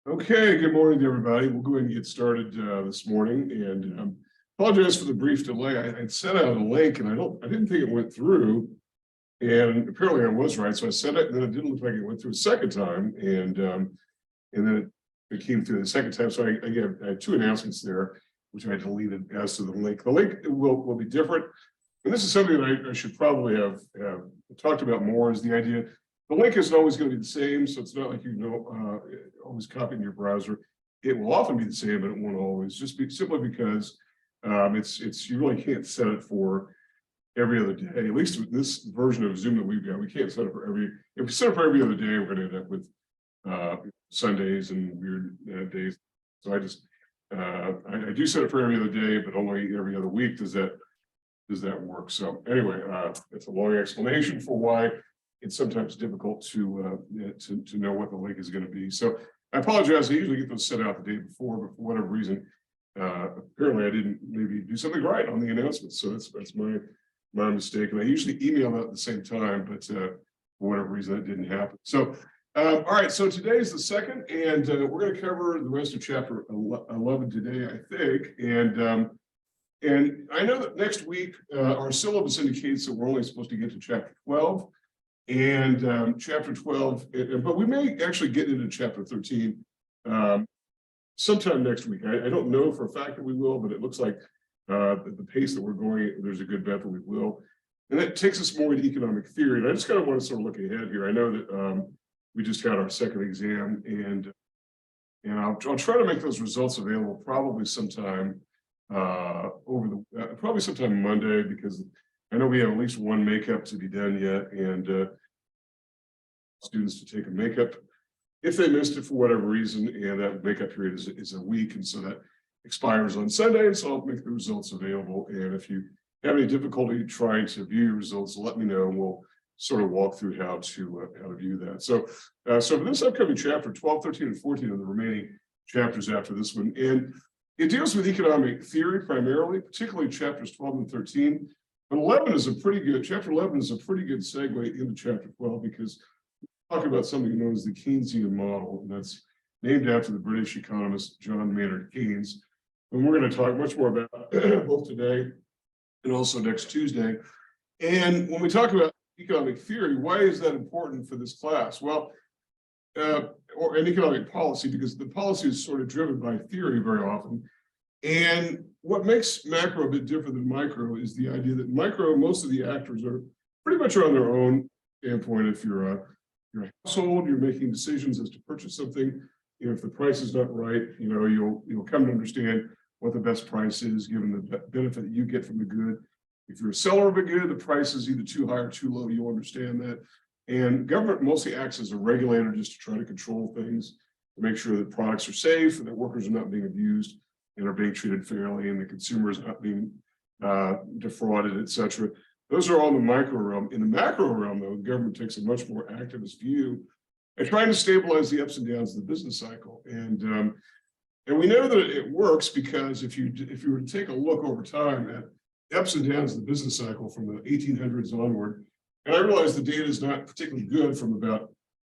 Okay, good morning to everybody. We'll go ahead and get started this morning, and apologize for the brief delay. I'd sent out a link, and I didn't think it went through, and apparently I was right. So I sent it, and then it didn't look like it went through a second time, and then it came through the second time. So I have two announcements there, which I deleted as to the link. The link will be different, and this is something that I should probably have talked about more. Is the idea. The link isn't always going to be the same, so it's not like always copying your browser. It will often be the same, but it won't always. Just simply because it's you really can't set it for every other day. At least with this version of Zoom that we've got, we can't set it for every. If we set it for every other day, we're going to end up with Sundays and weird days. So I do set it for every other day, but only every other week. Does that work? So anyway, it's a long explanation for why it's sometimes difficult to know what the link is going to be. So I apologize. I usually get those set out the day before, but for whatever reason, apparently I didn't maybe do something right on the announcement. So that's my mistake. And I usually email that at the same time, but for whatever reason that didn't happen. So all right. So today is the second, and we're going to cover the rest of chapter 11 today, I think. And I know that next week our syllabus indicates that we're only supposed to get to chapter 12. And chapter 12, but we may actually get into chapter 13 sometime next week. I don't know for a fact that we will, but it looks like the pace that we're going, there's a good bet that we will. And that takes us more into economic theory. And I just kind of want to sort of look ahead here. I know that we just had our second exam, and I'll try to make those results available probably sometime probably sometime Monday, because I know we have at least one makeup to be done yet, and students to take a makeup if they missed it for whatever reason, and that makeup period is a week, and so that expires on Sunday, and so I'll make the results available. And if you have any difficulty trying to view your results, let me know, and we'll sort of walk through how to view that. So for this upcoming chapter, 12, 13, and 14 are the remaining chapters after this one, and it deals with economic theory primarily, particularly chapters 12 and 13. But 11 is chapter 11 is a pretty good segue into chapter 12, because we talk about something known as the Keynesian model, and that's named after the British economist John Maynard Keynes. And we're going to talk much more about both today and also next Tuesday. And when we talk about economic theory, why is that important for this class? Well, or an economic policy, because the policy is sort of driven by theory very often. And what makes macro a bit different than micro is the idea that micro, most of the actors are pretty much on their own standpoint. If you're a household, you're making decisions as to purchase something. If the price is not right, you'll come to understand what the best price is, given the benefit that you get from the good. If you're a seller of a good, the price is either too high or too low. You'll understand that. And government mostly acts as a regulator, just to try to control things, to make sure that products are safe and that workers are not being abused and are being treated fairly, and the consumer is not being defrauded, etc. Those are all in the micro realm. In the macro realm, though, the government takes a much more activist view at trying to stabilize the ups and downs of the business cycle. And we know that it works, because if you were to take a look over time at the ups and downs of the business cycle from the 1800s onward, and I realize the data is not particularly good from about,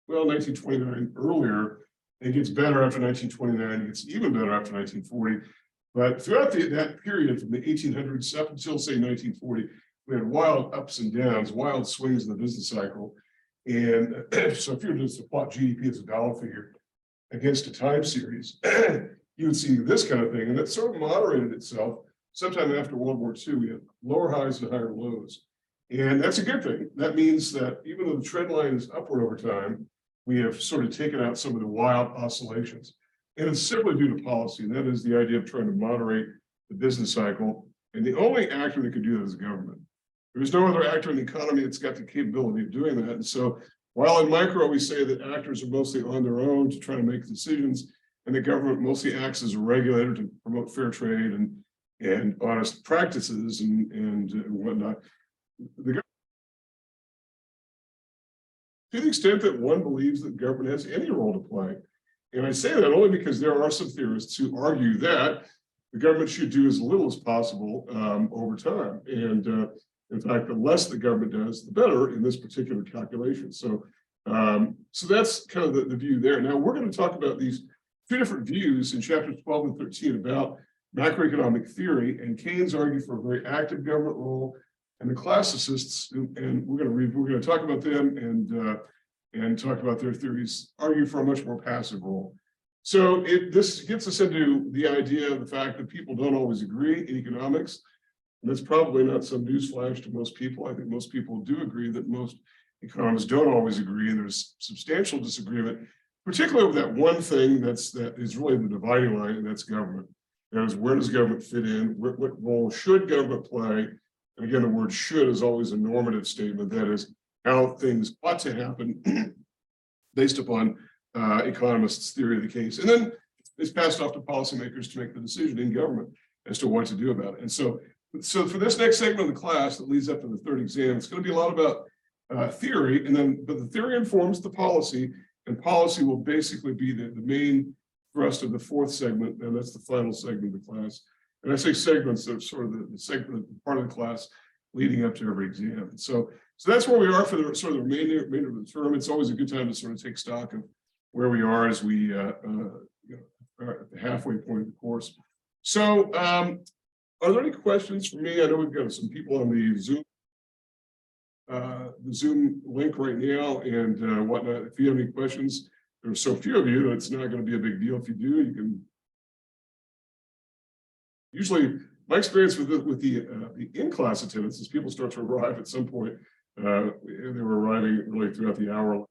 1929 earlier. It gets better after 1929. It gets even better after 1940. But throughout that period, from the 1800s up until, say, 1940, we had wild ups and downs, wild swings in the business cycle. And so if you were just to plot GDP as a dollar figure against a time series, you would see this kind of thing. And that sort of moderated itself. Sometime after World War II, we had lower highs and higher lows. And that's a good thing. That means that even though the trend line is upward over time, we have sort of taken out some of the wild oscillations. And it's simply due to policy, and that is the idea of trying to moderate the business cycle. And the only actor that can do that is the government. There's no other actor in the economy that's got the capability of doing that. And so while in micro, we say that actors are mostly on their own to try to make decisions, and the government mostly acts as a regulator to promote fair trade and honest practices and whatnot. To the extent that one believes that government has any role to play. And I say that only because there are some theorists who argue that the government should do as little as possible over time. And in fact, the less the government does, the better in this particular calculation. So that's kind of the view there. Now we're going to talk about these two different views in chapters 12 and 13 about macroeconomic theory, and Keynes argued for a very active government role, and the classicists, and we're going to talk about them and talk about their theories, argue for a much more passive role. So this gets us into the idea of the fact that people don't always agree in economics. And that's probably not some newsflash to most people. I think most people do agree that most economists don't always agree, and there's substantial disagreement, particularly with that one thing that is really the dividing line, and that's government. That is, where does government fit in? What role should government play? And again, the word should is always a normative statement. That is how things ought to happen based upon economists' theory of the case. And then it's passed off to policymakers to make the decision in government as to what to do about it. And so for this next segment of the class that leads up to the third exam, it's going to be a lot about theory, but the theory informs the policy, and policy will basically be the main thrust of the fourth segment, and that's the final segment of the class. And I say segments, they're sort of the segment part of the class leading up to every exam. So that's where we are for the sort of the remainder of the term. It's always a good time to sort of take stock of where we are as we are at the halfway point of the course. So are there any questions for me? I know we've got some people on the Zoom link right now and whatnot. If you have any questions, there's so few of you that it's not going to be a big deal. If you do, you can. Usually, my experience with the in-class attendance is people start to arrive at some point. They were arriving really throughout the hour.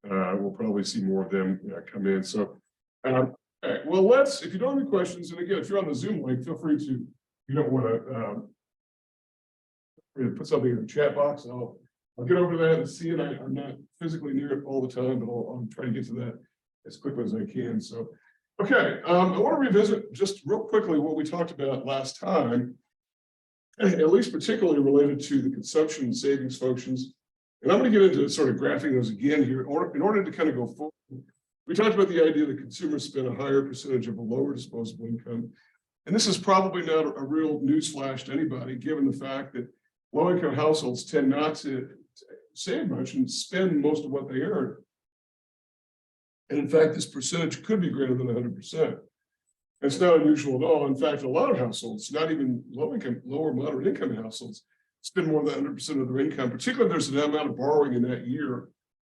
We'll probably see more of them come in. So, well, if you don't have any questions, and again, if you're on the Zoom link, feel free to, if you don't want to put something in the chat box. I'll get over to that and see it. I'm not physically near it all the time, but I'll try to get to that as quickly as I can. So, okay, I want to revisit just real quickly what we talked about last time, at least particularly related to the consumption and savings functions. And I'm going to get into sort of graphing those again here in order to kind of go forward. We talked about the idea that consumers spend a higher percentage of a lower disposable income. And this is probably not a real newsflash to anybody, given the fact that low-income households tend not to save much and spend most of what they earn. And in fact, this percentage could be greater than 100%. It's not unusual at all. In fact, a lot of households, not even low-income, lower moderate income households, spend more than 100% of their income, particularly if there's an amount of borrowing in that year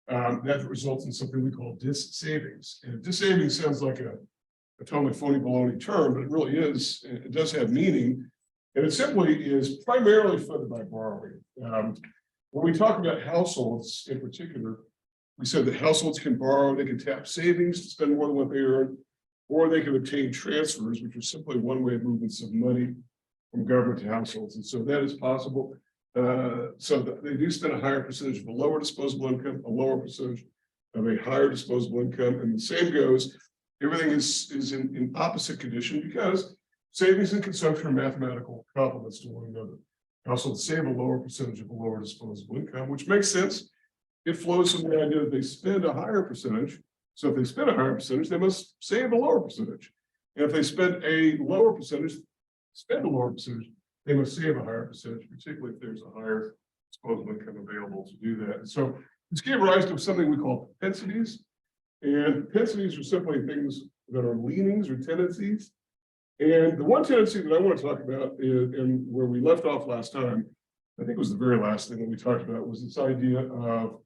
that results in something we call dis-savings. And dis-savings sounds like a totally phony baloney term, but it really is. It does have meaning. And it simply is primarily funded by borrowing. When we talk about households in particular, we said that households can borrow, they can tap savings to spend more than what they earn, or they can obtain transfers, which are simply one-way movements of money from government to households. And so that is possible. So they do spend a higher percentage of a lower disposable income, a lower percentage of a higher disposable income. And the same goes, everything is in opposite condition because savings and consumption are mathematical complements to one another. Households save a lower percentage of a lower disposable income, which makes sense. It flows from the idea that they spend a higher percentage. So if they spend a higher percentage, they must save a lower percentage. And if they spend a lower percentage, they must save a higher percentage, particularly if there's a higher disposable income available to do that. And so this gave rise to something we call propensities. And propensities are simply things that are leanings or tendencies. And the one tendency that I want to talk about is, and where we left off last time, I think it was the very last thing that we talked about, was this idea of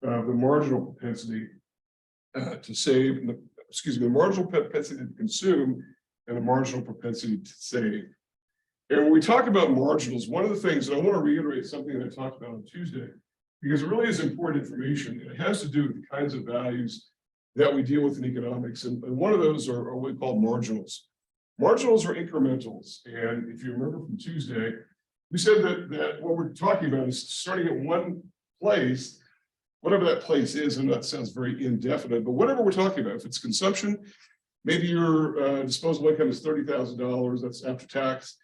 the marginal propensity to save, the marginal propensity to consume and the marginal propensity to save. And when we talk about marginals, one of the things, and I want to reiterate something that I talked about on Tuesday, because it really is important information, and it has to do with the kinds of values that we deal with in economics. And one of those are what we call marginals. Marginals are incrementals. And if you remember from Tuesday, we said that what we're talking about is starting at one place, whatever that place is, and that sounds very indefinite, but whatever we're talking about, if it's consumption, maybe your disposable income is $30,000, that's after tax,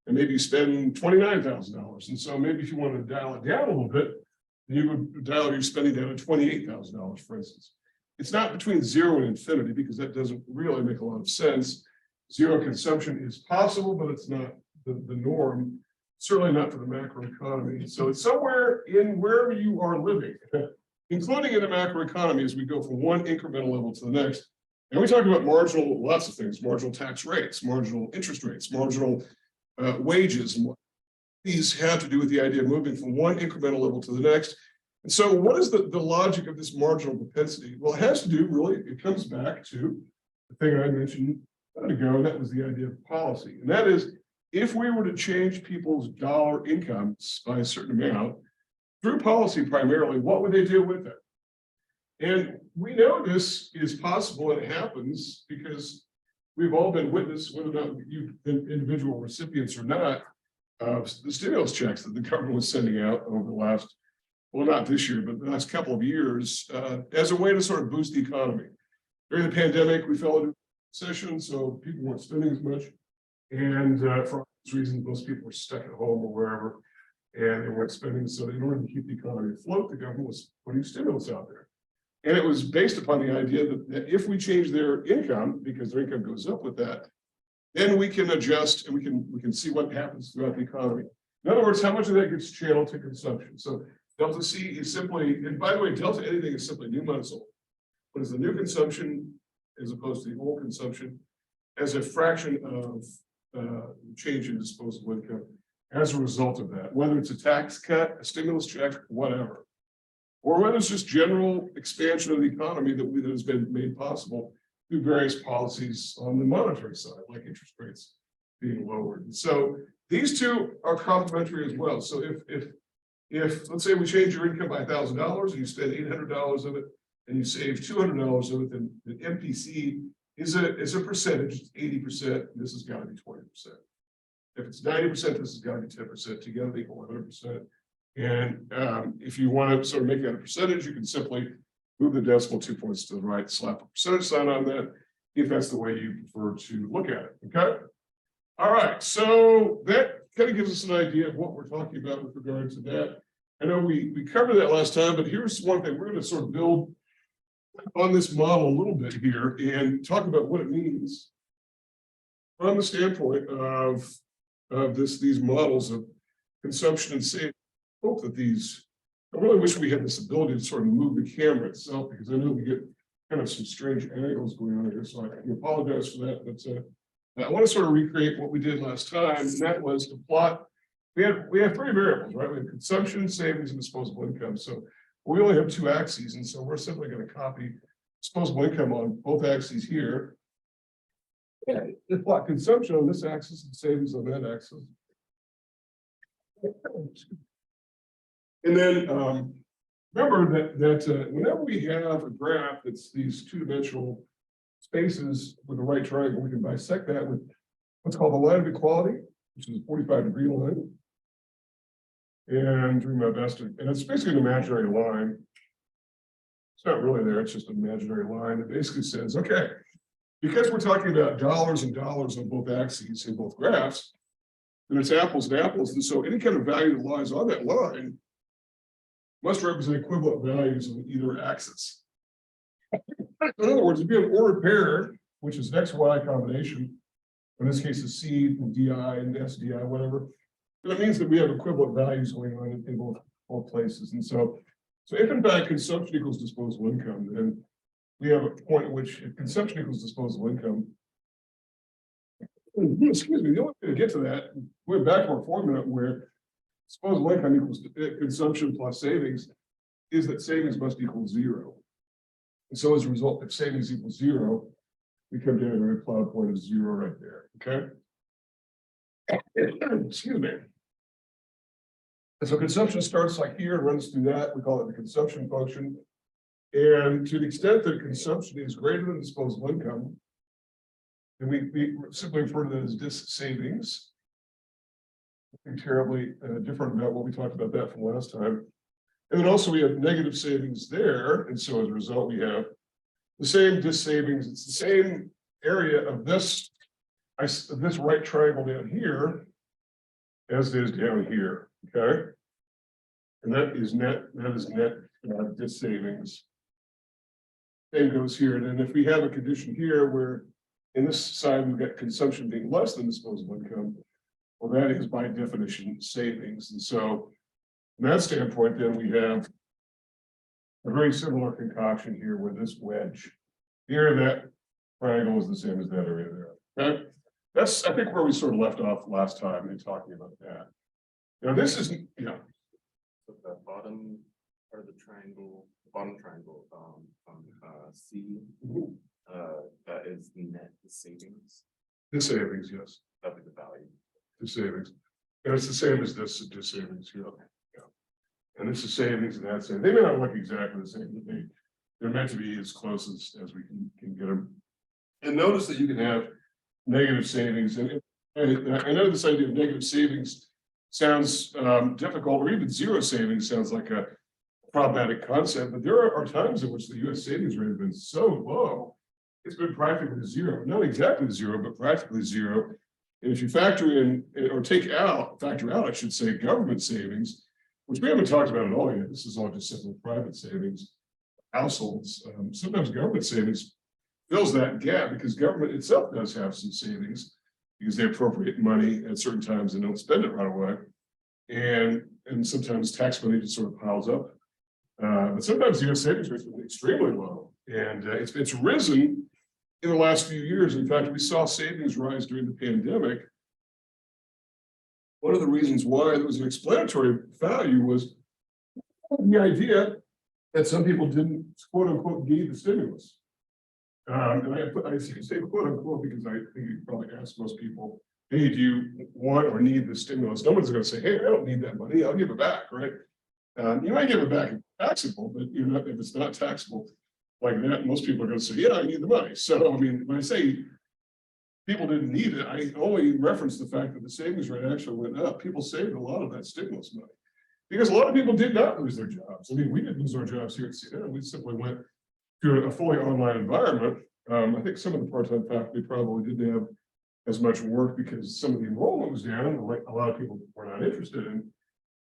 and maybe you spend $29,000. And so maybe if you want to dial it down a little bit, you would dial your spending down to $28,000, for instance. It's not between 0 and infinity because that doesn't really make a lot of sense. Zero consumption is possible, but it's not the norm, certainly not for the macroeconomy. So it's somewhere in wherever you are living, including in the macroeconomy as we go from one incremental level to the next. And we talk about marginal, lots of things, marginal tax rates, marginal interest rates, marginal wages. These have to do with the idea of moving from one incremental level to the next. And so what is the logic of this marginal propensity? Well, it has to do really, it comes back to the thing I mentioned a minute ago, that was the idea of policy. And that is, if we were to change people's dollar incomes by a certain amount, through policy primarily, what would they do with it? And we know this is possible and it happens because we've all been witness, whether or not you've been individual recipients or not, of the stimulus checks that the government was sending out over the last, well, not this year, but the last couple of years, as a way to sort of boost the economy. During the pandemic, we fell into recession, so people weren't spending as much. And for obvious reasons, most people were stuck at home or wherever, and they weren't spending. So in order to keep the economy afloat, the government was putting stimulus out there. And it was based upon the idea that if we change their income, because their income goes up with that, then we can adjust and we can see what happens throughout the economy. In other words, how much of that gets channeled to consumption. So delta C is simply, and by the way, delta anything is simply new money sold. What is the new consumption as opposed to the old consumption as a fraction of change in disposable income as a result of that, whether it's a tax cut, a stimulus check, whatever, or whether it's just general expansion of the economy that has been made possible through various policies on the monetary side, like interest rates being lowered. And so these two are complementary as well. So if let's say we change your income by $1,000 and you spend $800 of it and you save $200 of it, then the MPC is a percentage. It's 80%. This has got to be 20%. If it's 90%, this has got to be 10%. Together they equal 100%. And if you want to sort of make that a percentage, you can simply move the decimal 2 points to the right, slap a percentage sign on that, if that's the way you prefer to look at it. Okay. All right. So that kind of gives us an idea of what we're talking about with regard to that. I know we covered that last time, but here's one thing. We're going to sort of build on this model a little bit here and talk about what it means from the standpoint of these models of consumption and saving. I hope that these, I really wish we had this ability to sort of move the camera itself, because I know we get kind of some strange angles going on here, so I apologize for that. But I want to sort of recreate what we did last time, and that was to plot. We have three variables, right? We have consumption, savings, and disposable income. So we only have two axes, and so we're simply going to copy disposable income on both axes here. And plot consumption on this axis and savings on that axis. And then remember that whenever we have a graph that's these two-dimensional spaces with a right triangle, we can bisect that with what's called the line of equality, which is a 45-degree line. And doing my best to, and it's basically an imaginary line. It's not really there, it's just an imaginary line that basically says, okay, because we're talking about dollars and dollars on both axes in both graphs, then it's apples and apples. And so any kind of value that lies on that line must represent equivalent values on either axis. In other words, it'd be an ordered pair, which is XY combination. In this case, it's C and DI and SDI, whatever. And it means that we have equivalent values going on in both places. And so if in fact consumption equals disposable income, then we have a point at which if consumption equals disposable income, excuse me, the only way to get to that, we're back to our formula where disposable income equals consumption plus savings, is that savings must equal 0. And so as a result, if savings equals 0, we come down to a plot point of 0 right there. Okay. Excuse me. And so consumption starts like here, runs through that. We call it the consumption function. And to the extent that consumption is greater than disposable income, then we simply refer to that as dis savings. Nothing terribly different about what we talked about that from last time. And then also we have negative savings there. And so as a result, we have the same dis savings. It's the same area of this right triangle down here as it is down here. Okay. And that is net dis savings. Same goes here. And then if we have a condition here where in this side we've got consumption being less than disposable income, well, that is by definition savings. And so from that standpoint, then we have a very similar concoction here with this wedge here that triangle is the same as that area there. Okay? That's, I think, where we sort of left off last time in talking about that. Now, this is, So the bottom part of the triangle, bottom triangle, C, that is net savings. the savings, yes, That'd be the value. the savings. And it's the same as this savings here. Yeah. And this is savings and that's it. They may not look exactly the same, but they're meant to be as close as we can get them. And notice that you can have negative savings. And I know this idea of negative savings sounds difficult, or even zero savings sounds like a problematic concept, but there are times in which the US savings rate has been so low, it's been practically zero. Not exactly zero, but practically zero. And if you factor in, or factor out, I should say, government savings, which we haven't talked about at all yet. This is all just simple private savings, households. Sometimes government savings fills that gap because government itself does have some savings because they appropriate money at certain times and don't spend it right away. And sometimes tax money just sort of piles up. But sometimes the US savings rate has been extremely low, and it's risen in the last few years. In fact, we saw savings rise during the pandemic. One of the reasons why there was an explanatory value was the idea that some people didn't, quote unquote, need the stimulus. And I say quote unquote because I think you probably ask most people, hey, do you want or need the stimulus? No one's going to say, hey, I don't need that money, I'll give it back, right? You might give it back if it's taxable, but if it's not taxable like that, most people are going to say, yeah, I need the money. So, I mean, when I say people didn't need it, I only reference the fact that the savings rate actually went up. People saved a lot of that stimulus money because a lot of people did not lose their jobs. I mean, we didn't lose our jobs here at CNN. We simply went to a fully online environment. I think some of the part-time faculty probably didn't have as much work because some of the enrollment was down. A lot of people were not interested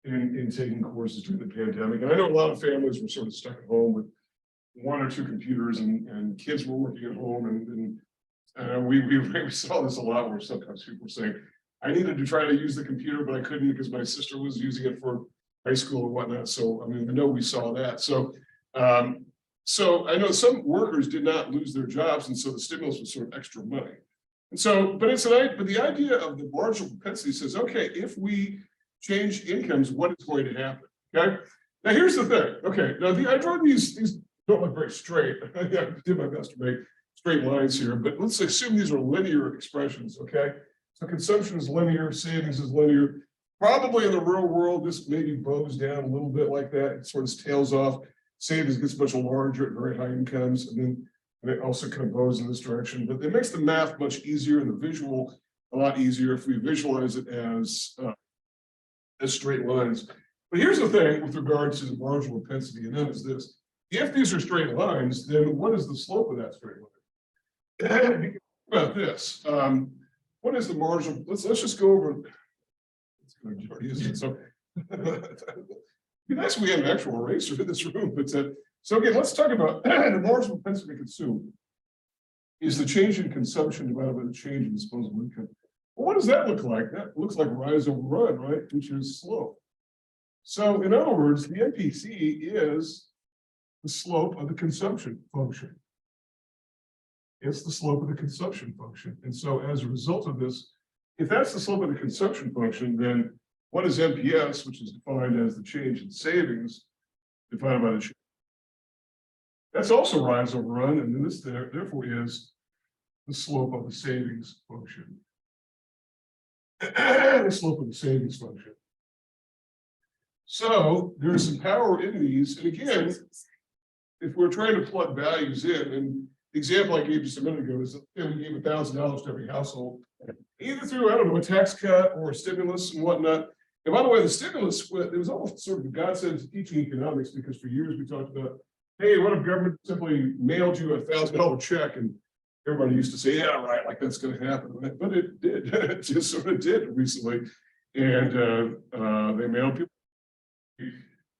in taking courses during the pandemic. And I know a lot of families were sort of stuck at home with one or two computers and kids were working at home. And we saw this a lot where sometimes people were saying, I needed to try to use the computer, but I couldn't because my sister was using it for high school and whatnot. So, I mean, I know we saw that. So I know some workers did not lose their jobs. And so the stimulus was sort of extra money. And so, but the idea of the marginal propensity says, okay, if we change incomes, what is going to happen? Okay. Now here's the thing. Okay. Now I draw these don't look very straight. I did my best to make straight lines here, but let's assume these are linear expressions. Okay. So consumption is linear, savings is linear. Probably in the real world, this maybe bows down a little bit like that. It sort of tails off. Savings gets much larger at very high incomes, and then it also kind of goes in this direction. But it makes the math much easier and the visual a lot easier if we visualize it as straight lines. But here's the thing with regard to the marginal propensity, and that is this. If these are straight lines, then what is the slope of that straight line? Think about this. What is the marginal? Let's just go over. It's going to be easy. So it'd be nice if we had an actual eraser in this room. But so again, let's talk about the marginal propensity to consume is the change in consumption divided by the change in disposable income. Well, what does that look like? That looks like rise over run, right? Which is slope. So in other words, the MPC is the slope of the consumption function. It's the slope of the consumption function. And so as a result of this, if that's the slope of the consumption function, then what is MPS, which is defined as the change in savings divided by the change? That's also rise over run, and then this therefore is the slope of the savings function. The slope of the savings function. So there's some power in these, and again, if we're trying to plug values in, and the example I gave just a minute ago is that we gave $1,000 to every household, either through, I don't know, a tax cut or a stimulus and whatnot. And by the way, the stimulus, it was almost sort of a godsend to teaching economics, because for years we talked about, hey, what if government simply mailed you $1,000 check? And everybody used to say, yeah, right, like that's going to happen. But it did, it just sort of did recently. And they mailed people,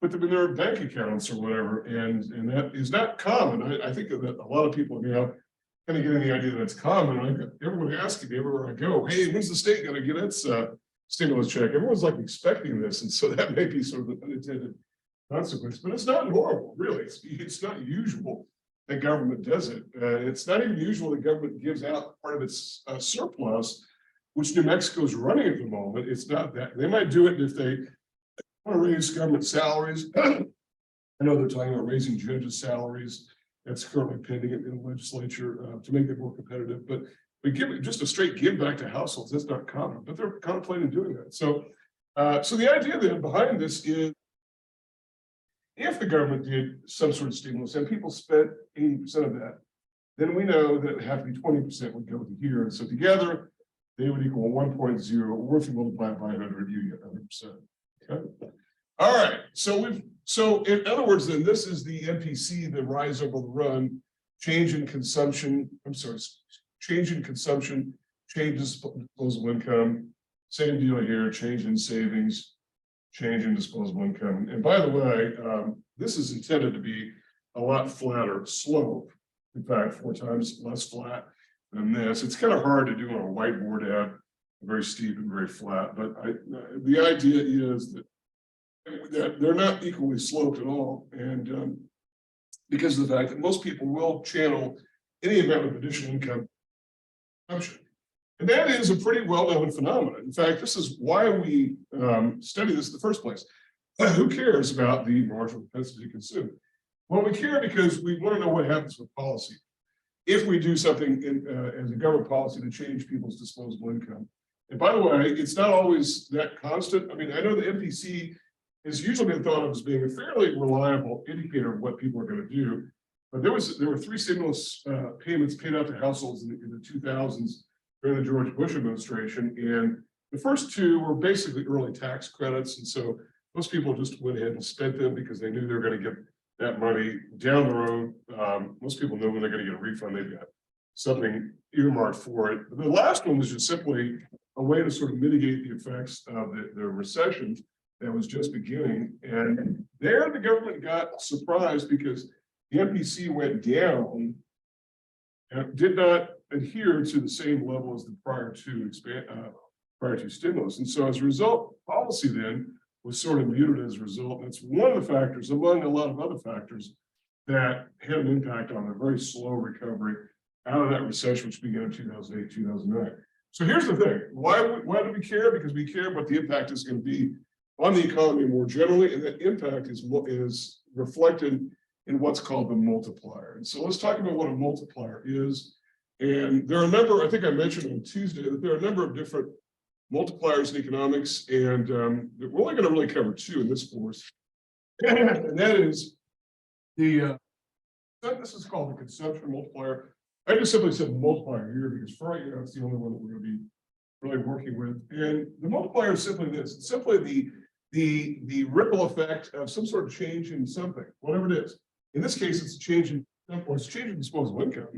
put them in their bank accounts or whatever. And that is not common. I think that a lot of people now kind of getting the idea that it's common. I got everyone asking me everywhere I go, hey, when's the state going to get its stimulus check? Everyone's like expecting this. And so that may be sort of an unintended consequence, but it's not normal, really. It's not usual that government does it. It's not even usual that government gives out part of its surplus, which New Mexico's running at the moment. It's not that. They might do it if they want to raise government salaries. I know they're talking about raising judges' salaries. That's currently pending in the legislature to make it more competitive. But we give it just a straight give back to households. That's not common, but they're contemplating doing that. So, so the idea then behind this is, if the government did some sort of stimulus and people spent 80% of that, then we know that it would have to be 20% would go to here. And so together, they would equal 1.0, or if you multiply it by 100, you get 100%. Okay. All right. So in other words, then this is the MPC, the rise over the run, change in consumption. I'm sorry, change in consumption, change in disposable income. Same deal here, change in savings, change in disposable income. And by the way, this is intended to be a lot flatter slope. In fact, 4 times less flat than this. It's kind of hard to do on a whiteboard to have very steep and very flat, but the idea is that they're not equally sloped at all. And because of the fact that most people will channel any amount of additional income consumption. And that is a pretty well-known phenomenon. In fact, this is why we study this in the first place. Who cares about the marginal propensity to consume? Well, we care because we want to know what happens with policy. If we do something as a government policy to change people's disposable income. And by the way, it's not always that constant. I mean, I know the MPC is usually been thought of as being a fairly reliable indicator of what people are going to do. But there were 3 stimulus payments paid out to households in the 2000s during the George Bush administration. And the first 2 were basically early tax credits. And so most people just went ahead and spent them because they knew they were going to get that money down the road. Most people know when they're going to get a refund, they've got something earmarked for it. But the last one was just simply a way to sort of mitigate the effects of the recession that was just beginning. And there the government got surprised because the MPC went down and did not adhere to the same level as the prior to stimulus. And so as a result, policy then was sort of muted as a result. That's one of the factors, among a lot of other factors, that had an impact on a very slow recovery out of that recession, which began in 2008, 2009. So here's the thing. Why do we care? Because we care what the impact is going to be on the economy more generally, and that impact is reflected in what's called the multiplier. And so let's talk about what a multiplier is. And there are a number, I think I mentioned on Tuesday, that there are a number of different multipliers in economics, and we're only going to really cover 2 in this course. And that is this is called the consumption multiplier. I just simply said multiplier here because for right now it's the only one that we're going to be really working with. And the multiplier is simply this. It's simply the ripple effect of some sort of change in something, whatever it is. In this case, it's a change in disposable income.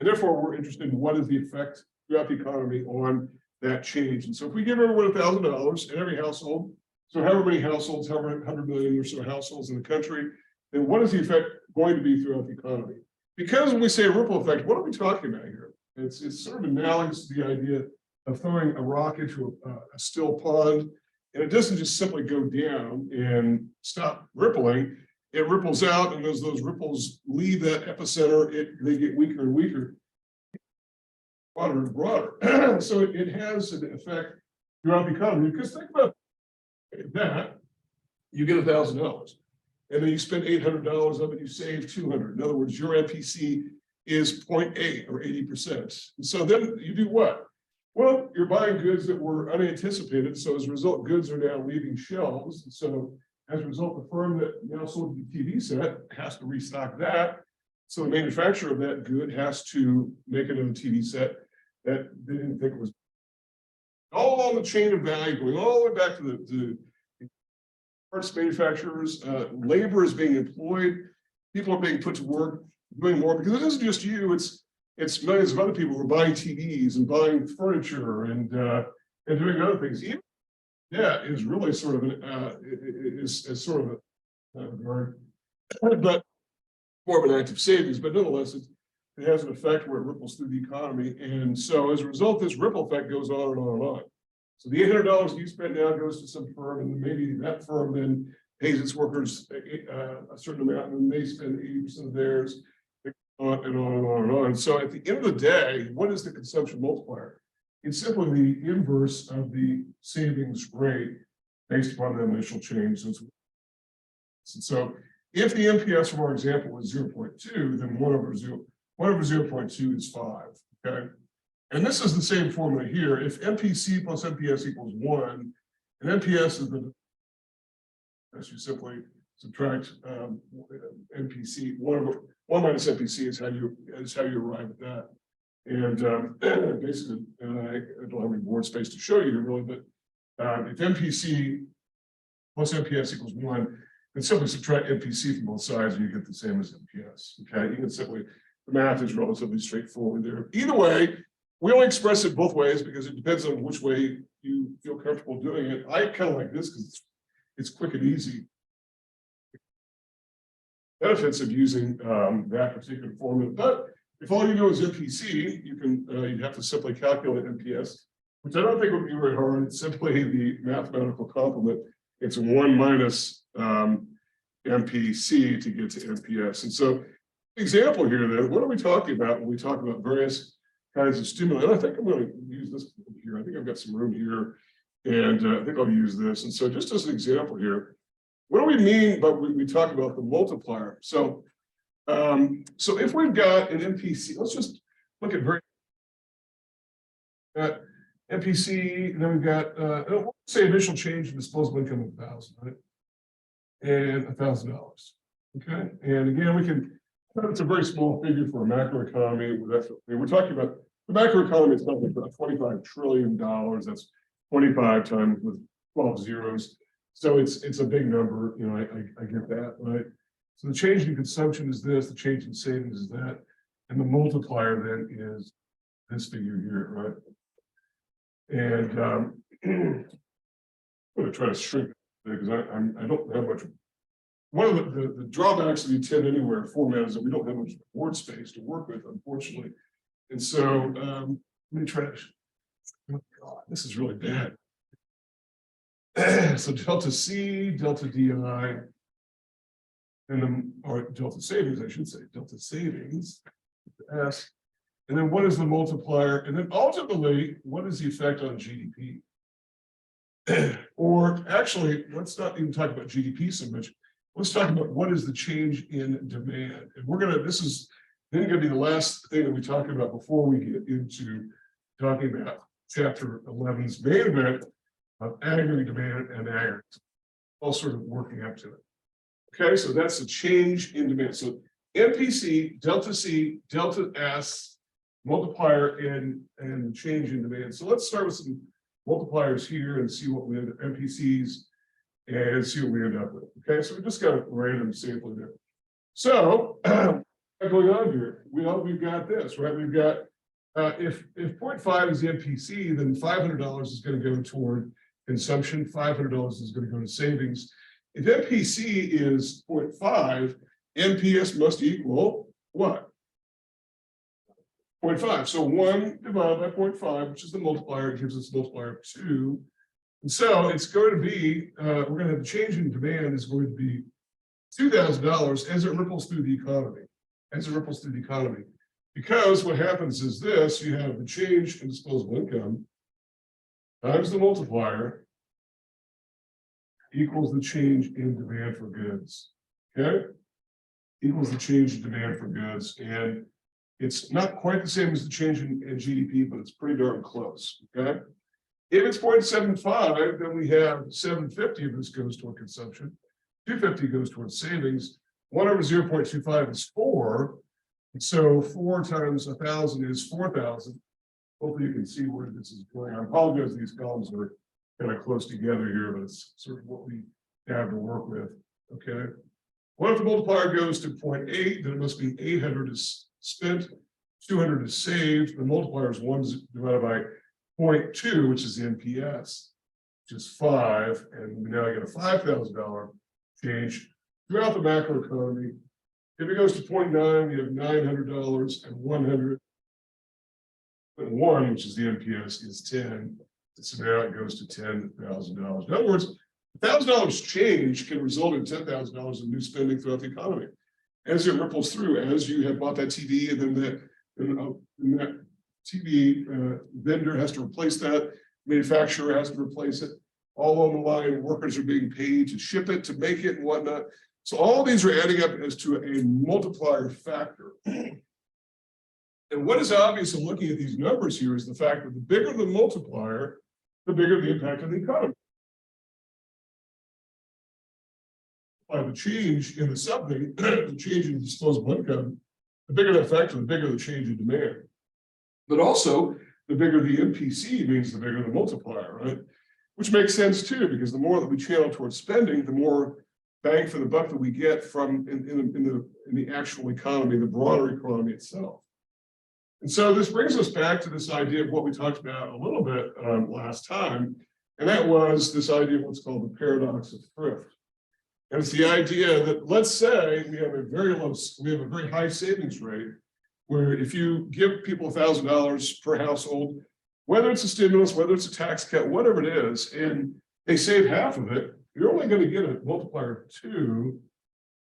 And therefore, we're interested in what is the effect throughout the economy on that change. And so if we give everyone $1,000 in every household, so however many households, however 100 million or so households in the country, then what is the effect going to be throughout the economy? Because when we say a ripple effect, what are we talking about here? It's sort of analogous to the idea of throwing a rock into a still pond, and it doesn't just simply go down and stop rippling. It ripples out, and as those ripples leave that epicenter, they get weaker and weaker, broader and broader. So it has an effect throughout the economy. Because think about that, you get $1,000, and then you spend $800 of it, you save $200. In other words, your MPC is 0.8 or 80%. And so then you do what? Well, you're buying goods that were unanticipated. So as a result, goods are now leaving shelves. And so as a result, the firm that now sold the TV set has to restock that. So the manufacturer of that good has to make another TV set that they didn't think was all along the chain of value, going all the way back to the parts manufacturers. Labor is being employed. People are being put to work, doing more, because it isn't just you, it's millions of other people who are buying TVs and buying furniture and doing other things. Even that is really sort of but more of an active savings, but nonetheless, it has an effect where it ripples through the economy. And so as a result, this ripple effect goes on and on and on. So the $800 you spend now goes to some firm, and maybe that firm then pays its workers a certain amount, and they spend 80% of theirs. on and on and on and on. So at the end of the day, what is the consumption multiplier? It's simply the inverse of the savings rate based upon the initial change. So if the NPS from our example was 0.2, then 1 over 0.2 is 5. Okay. And this is the same formula here. If MPC plus MPS equals 1, and MPS is the, as you simply subtract MPC, 1 minus MPC is how you arrive at that. And basically, I don't have any board space to show you really, but if MPC plus MPS equals 1, then simply subtract MPC from both sides and you get the same as MPS. Okay, you can simply, the math is relatively straightforward there. Either way, we only express it both ways because it depends on which way you feel comfortable doing it. I kind of like this because it's quick and easy. Benefits of using that particular formula, but if all you know is MPC, you can you'd have to simply calculate MPS, which I don't think would be very hard. It's simply the mathematical complement. It's 1 minus MPC to get to MPS. And so, example here, then, what are we talking about when we talk about various kinds of stimuli? And I think I'm going to use this here. I think I've got some room here, and I think I'll use this. And so, just as an example here, what do we mean by when we talk about the multiplier? So, so if we've got an MPC, let's just look at MPC, and then we've got let's say initial change in disposable income of 1,000, right? And $1,000. Okay, and again, we can. It's a very small figure for a macroeconomy. We're talking about the macroeconomy. It's something about $25 trillion. That's 25 times with 12 zeros. So it's a big number. You know, I get that, right? So the change in consumption is this. The change in savings is that, and the multiplier then is this figure here, right? And I'm going to try to shrink it because I don't have much. One of the drawbacks of the Attend Anywhere format is that we don't have much board space to work with, unfortunately. And so let me try to. Oh God, this is really bad. So delta C, delta DI, and then or delta savings, I should say, delta savings, S. And then what is the multiplier? And then ultimately, what is the effect on GDP? Or actually, let's not even talk about GDP so much. Let's talk about what is the change in demand. And this is then going to be the last thing that we talk about before we get into talking about chapter 11's main event of aggregate demand and aggregate, all sort of working up to it. Okay, so that's the change in demand. So MPC, delta C, delta S, multiplier and change in demand. So let's start with some multipliers here and see what we have, MPCs, and see what we end up with. Okay, so we just got a random sample there. So what's going on here? We've got this, right? We've got if 0.5 is the MPC, then $500 is going to go toward consumption. $500 is going to go to savings. If MPC is 0.5, MPS must equal what? 0.5. So 1 divided by 0.5, which is the multiplier, gives us a multiplier of 2. And so it's going to be, we're going to have a change in demand is going to be $2,000 as it ripples through the economy. Because what happens is this, you have the change in disposable income times the multiplier equals the change in demand for goods. Okay? Equals the change in demand for goods. And it's not quite the same as the change in GDP, but it's pretty darn close. Okay? If it's 0.75, then we have 750 of this goes toward consumption, 250 goes towards savings, 1 over 0.25 is 4. And so 4 times 1,000 is 4,000. Hopefully you can see where this is going. I apologize, these columns are kind of close together here, but it's sort of what we have to work with. Okay. What if the multiplier goes to 0.8? Then it must be 800 is spent, 200 is saved. The multiplier is 1 divided by 0.2, which is the NPS, which is 5, and we now get a $5,000 change throughout the macroeconomy. If it goes to 0.9, we have $900 and 100. And 1, which is the NPS, is 10. So now it goes to $10,000. In other words, $1,000 change can result in $10,000 in new spending throughout the economy. as it ripples through, as you have bought that TV and then that TV vendor has to replace that, manufacturer has to replace it. All on the line, workers are being paid to ship it, to make it and whatnot. So all these are adding up as to a multiplier factor. And what is obvious in looking at these numbers here is the fact that the bigger the multiplier, the bigger the impact on the economy. By the change in the something, the change in disposable income, the bigger that factor, the bigger the change in demand. But also, the bigger the MPC means the bigger the multiplier, right? Which makes sense too, because the more that we channel towards spending, the more bang for the buck that we get from in the actual economy, the broader economy itself. And so this brings us back to this idea of what we talked about a little bit last time, and that was this idea of what's called the paradox of thrift. And it's the idea that, let's say we have a very high savings rate, where if you give people $1,000 per household, whether it's a stimulus, whether it's a tax cut, whatever it is, and they save half of it, you're only going to get a multiplier of 2,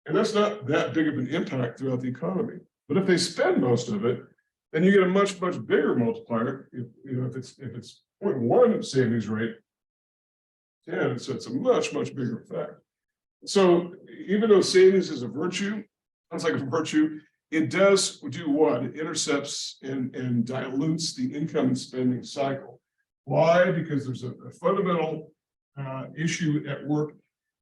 and that's not that big of an impact throughout the economy. But if they spend most of it, then you get a much bigger multiplier. If it's 0.1 savings rate, 10, so it's a much bigger effect. So even though savings is a virtue, sounds like a virtue, it does do what? It intercepts and dilutes the income and spending cycle. Why? Because there's a fundamental issue at work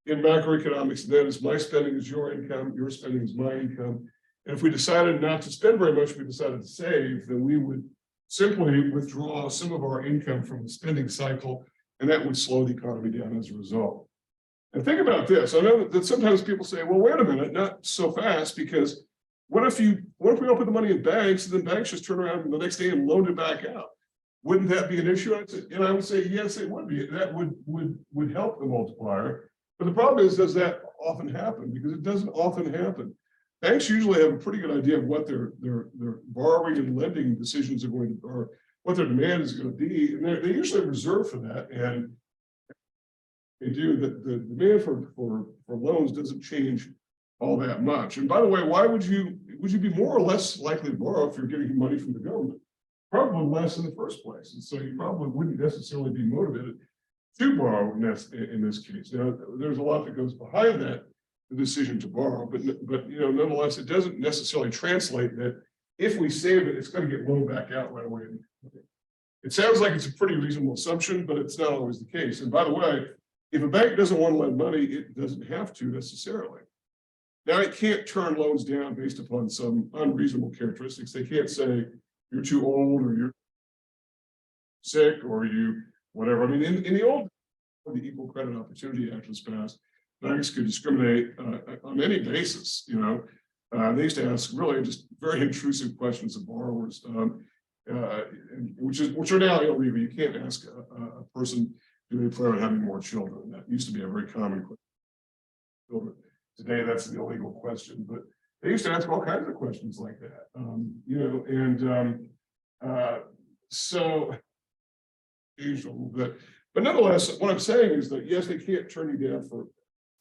in macroeconomics, and that is my spending is your income, your spending is my income. And if we decided not to spend very much, we decided to save, then we would simply withdraw some of our income from the spending cycle, and that would slow the economy down as a result. And think about this. I know that sometimes people say, well, wait a minute, not so fast, because what if we don't put the money in banks and then banks just turn around the next day and loan it back out? Wouldn't that be an issue? I would say, yes, it would be. That would help the multiplier. But the problem is, does that often happen? Because it doesn't often happen. Banks usually have a pretty good idea of what their borrowing and lending decisions are going to, or what their demand is going to be. And they usually reserve for that. And they do. The demand for loans doesn't change all that much. And by the way, why would you be more or less likely to borrow if you're getting money from the government? Probably less in the first place. And so you probably wouldn't necessarily be motivated to borrow in this case. Now, there's a lot that goes behind that, the decision to borrow, but nonetheless, it doesn't necessarily translate that if we save it, it's going to get loaned back out right away. It sounds like it's a pretty reasonable assumption, but it's not always the case. And by the way, if a bank doesn't want to lend money, it doesn't have to necessarily. Now, it can't turn loans down based upon some unreasonable characteristics. They can't say you're too old or you're sick or you whatever. I mean, in the old, the Equal Credit Opportunity Act was passed, banks could discriminate on any basis. They used to ask really just very intrusive questions of borrowers, which are now illegal. You can't ask a person, do they plan on having more children? That used to be a very common question. Today, that's an illegal question, but they used to ask all kinds of questions like that. So usual, but nonetheless, what I'm saying is that yes, they can't turn you down for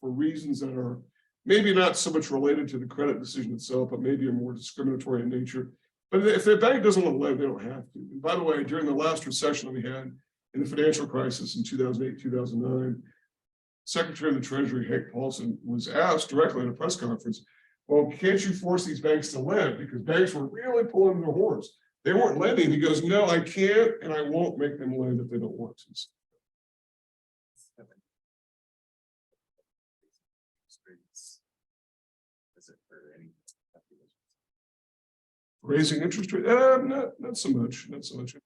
reasons that are maybe not so much related to the credit decision itself, but maybe are more discriminatory in nature. But if the bank doesn't want to lend, they don't have to. And by the way, during the last recession that we had in the financial crisis in 2008, 2009, Secretary of the Treasury, Hank Paulson, was asked directly at a press conference, well, can't you force these banks to lend? Because banks were really pulling their horns. They weren't lending. He goes, no, I can't, and I won't make them lend if they don't want to. Raising interest rate? Not so much. Not so much.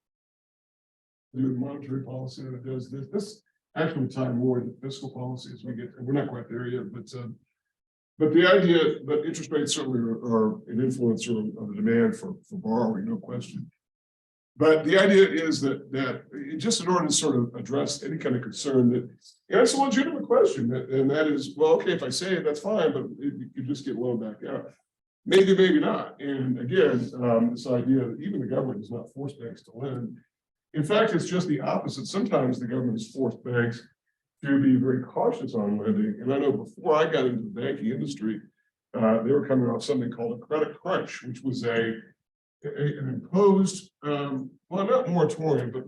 Do monetary policy than it does this. This actually would tie more to fiscal policy as we get. We're not quite there yet, but the idea, but interest rates certainly are an influencer of the demand for borrowing, no question. But the idea is that just in order to sort of address any kind of concern that, it's a legitimate question, and that is, well, okay, if I say it, that's fine, but you just get loaned back out. Maybe, maybe not. And again, this idea that even the government does not force banks to lend. In fact, it's just the opposite. Sometimes the government has forced banks to be very cautious on lending. And I know before I got into the banking industry, They were coming off something called a credit crunch, which was an imposed, well, not moratorium, but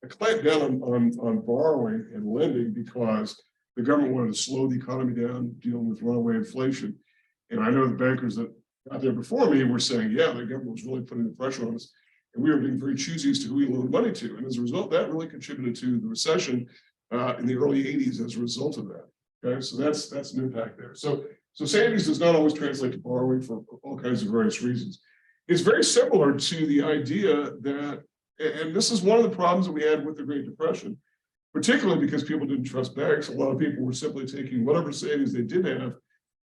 a clamp down on borrowing and lending because the government wanted to slow the economy down, dealing with runaway inflation. And I know the bankers that got there before me were saying, yeah, the government was really putting the pressure on us. And we were being very choosy as to who we loaned money to. And as a result, that really contributed to the recession in the early 80s as a result of that. Okay, so that's an impact there. So savings does not always translate to borrowing for all kinds of various reasons. It's very similar to the idea that, and this is one of the problems that we had with the Great Depression, particularly because people didn't trust banks. A lot of people were simply taking whatever savings they did have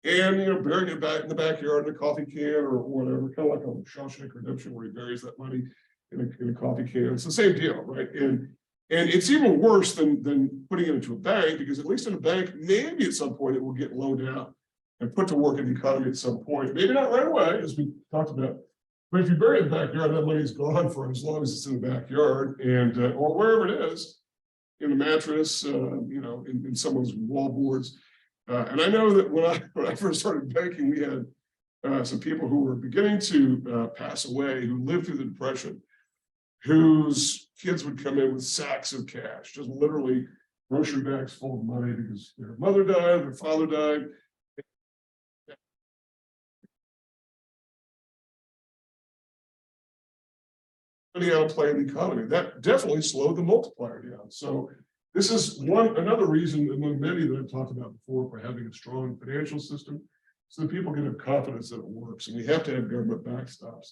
and, burying it back in the backyard in a coffee can or whatever, kind of like a Shawshank Redemption where he buries that money in a coffee can. It's the same deal, right? And it's even worse than putting it into a bank, because at least in a bank, maybe at some point it will get loaned out and put to work in the economy at some point. Maybe not right away, as we talked about. But if you bury it in the backyard, that money is gone for as long as it's in the backyard, and or wherever it is, in a mattress, in someone's wall boards. And I know that when I first started banking, we had some people who were beginning to pass away, who lived through the Depression, whose kids would come in with sacks of cash, just literally grocery bags full of money because their mother died, their father died. Money out of play in the economy. That definitely slowed the multiplier down. So this is another reason among many that I've talked about before for having a strong financial system, so that people can have confidence that it works. And we have to have government backstops.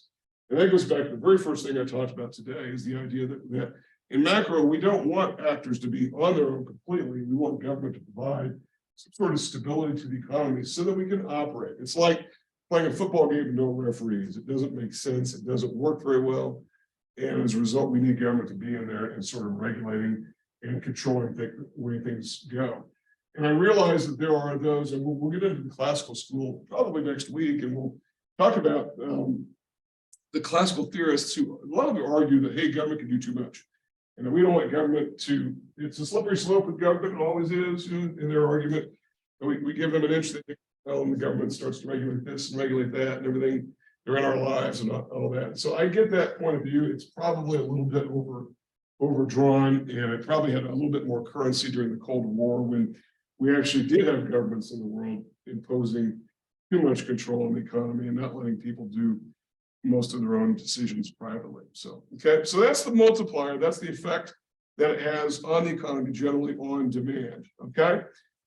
And that goes back to the very first thing I talked about today, is the idea that in macro, we don't want actors to be on their own completely. We want government to provide some sort of stability to the economy so that we can operate. It's like playing a football game with no referees. It doesn't make sense. It doesn't work very well. And as a result, we need government to be in there and sort of regulating and controlling the way things go. And I realize that there are those, and we'll get into the classical school probably next week, and we'll talk about the classical theorists who, a lot of them argue that, hey, government can do too much. And that we don't want government to, it's a slippery slope with government, it always is, in their argument. We give them an inch, they well, and the government starts to regulate this and regulate that and everything. They're in our lives and all that. So I get that point of view. It's probably a little bit overdrawn, and it probably had a little bit more currency during the Cold War, when we actually did have governments in the world imposing too much control on the economy and not letting people do most of their own decisions privately. So, okay, so that's the multiplier. That's the effect that it has on the economy, generally on demand. Okay.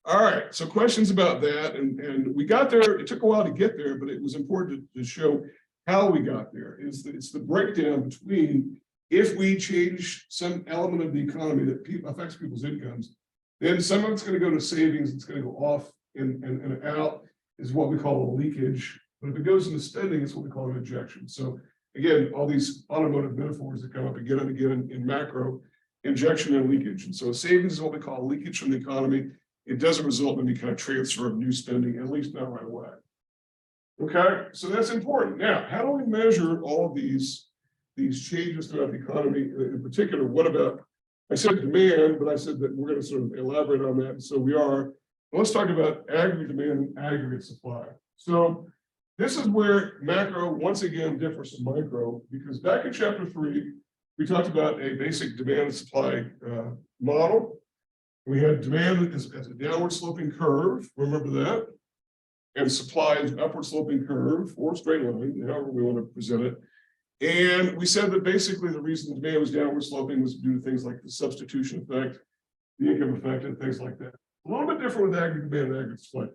All right, so questions about that, and we got there. It took a while to get there, but it was important to show how we got there. It's the breakdown between, if we change some element of the economy that affects people's incomes, then some of it's going to go to savings, it's going to go off and out, is what we call a leakage. But if it goes into spending, it's what we call an injection. So again, all these automotive metaphors that come up again and again in macro, injection and leakage. And so savings is what we call leakage from the economy. It doesn't result in any kind of transfer of new spending, at least not right away. Okay, so that's important. Now, how do we measure all of these changes throughout the economy? In particular, what about, I said demand, but I said that we're going to sort of elaborate on that. So we are, let's talk about aggregate demand and aggregate supply. So this is where macro once again differs from micro, because back in chapter 3, we talked about a basic demand and supply model. We had demand as a downward sloping curve, remember that, and supply is an upward sloping curve or straight line, however we want to present it. And we said that basically the reason demand was downward sloping was due to things like the substitution effect, the income effect, and things like that. A little bit different with aggregate demand and aggregate supply.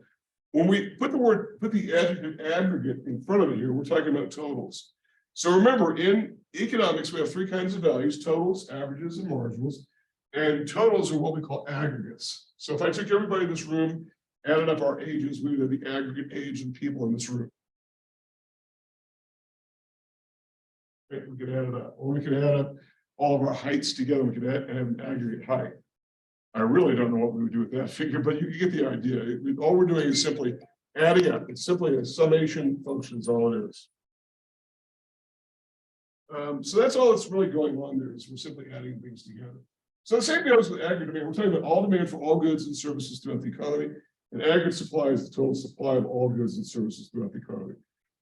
When we put the adjective aggregate in front of it here, we're talking about totals. So remember, in economics, we have 3 kinds of values: totals, averages, and marginals. And totals are what we call aggregates. So if I took everybody in this room, added up our ages, we would have the aggregate age of people in this room. We could add it up, or we could add up all of our heights together. We could add an aggregate height. I really don't know what we would do with that figure, but you get the idea. All we're doing is simply adding up. It's simply a summation function is all it is. So that's all that's really going on there, is we're simply adding things together. So the same goes with aggregate demand. We're talking about all demand for all goods and services throughout the economy. And aggregate supply is the total supply of all goods and services throughout the economy.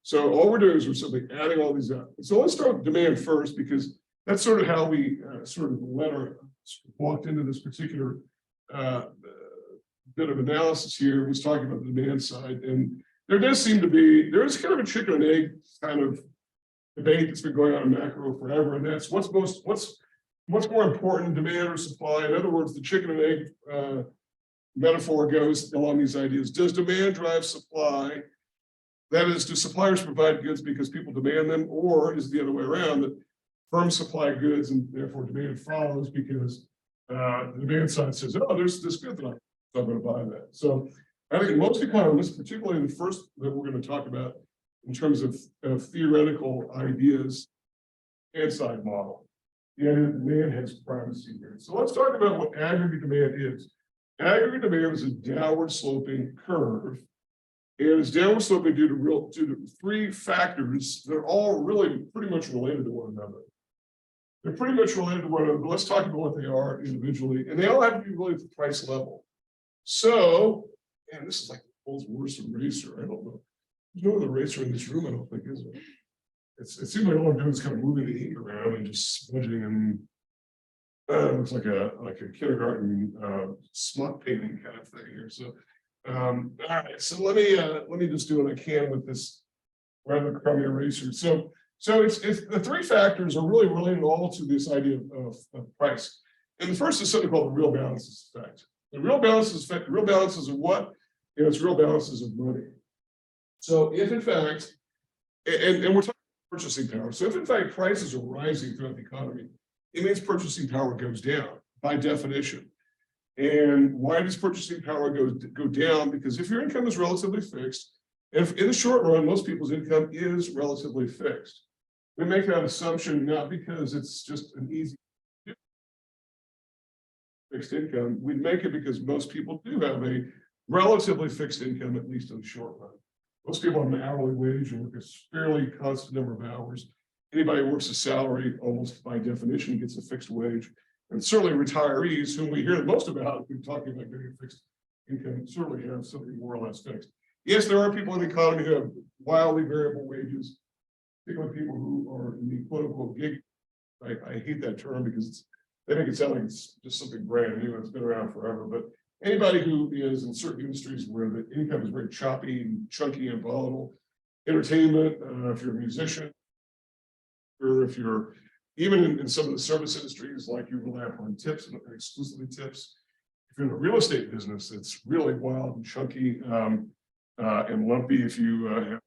So all we're doing is we're simply adding all these up. So let's start with demand first, because that's sort of how we sort of walked into this particular bit of analysis here. Was talking about the demand side, and there does seem to be, there is kind of a chicken and egg kind of debate that's been going on in macro forever, and that's what's more important, demand or supply. In other words, the chicken and egg metaphor goes along these ideas. Does demand drive supply? That is, do suppliers provide goods because people demand them, or is it the other way around, that firms supply goods and therefore demand follows because the demand side says, oh, there's this good that I'm going to buy that. So I think most economists, particularly the first that we're going to talk about in terms of theoretical ideas, demand side model. Yeah, demand has primacy here. So let's talk about what aggregate demand is. Aggregate demand is a downward sloping curve. And it's downward sloping due to three factors that are all really pretty much related to one another. They're pretty much related to one another, but let's talk about what they are individually. And they all have to be really at the price level. So, and this is like the world's worst eraser. I don't know. There's no other eraser in this room, I don't think, is there? It seems like all I'm doing is kind of moving the ink around and just smudging, and it looks like a kindergarten smut painting kind of thing here. So all right, so let me just do what I can with this rather crummy eraser. So it's the three factors are really related all to this idea of price. And the first is something called the real balances effect. The real balances effect, real balances of what? You know, it's real balances of money. So if in fact, and we're talking purchasing power. So if in fact prices are rising throughout the economy, it means purchasing power goes down by definition. And why does purchasing power go down? Because if your income is relatively fixed, if in the short run, most people's income is relatively fixed. We make that assumption not because it's just an easy fixed income. We make it because most people do have a relatively fixed income, at least in the short run. Most people have an hourly wage and work a fairly constant number of hours. Anybody who works a salary, almost by definition, gets a fixed wage. And certainly retirees, whom we hear the most about, if we're talking about getting a fixed income, certainly have something more or less fixed. Yes, there are people in the economy who have wildly variable wages, particularly people who are in the quote unquote gig. I hate that term because they make it sound like it's just something brand new. It's been around forever. But anybody who is in certain industries where the income is very choppy and chunky and volatile, entertainment, if you're a musician, or if you're even in some of the service industries, like you rely upon tips and exclusively tips. If you're in the real estate business, it's really wild and chunky and lumpy. If you have,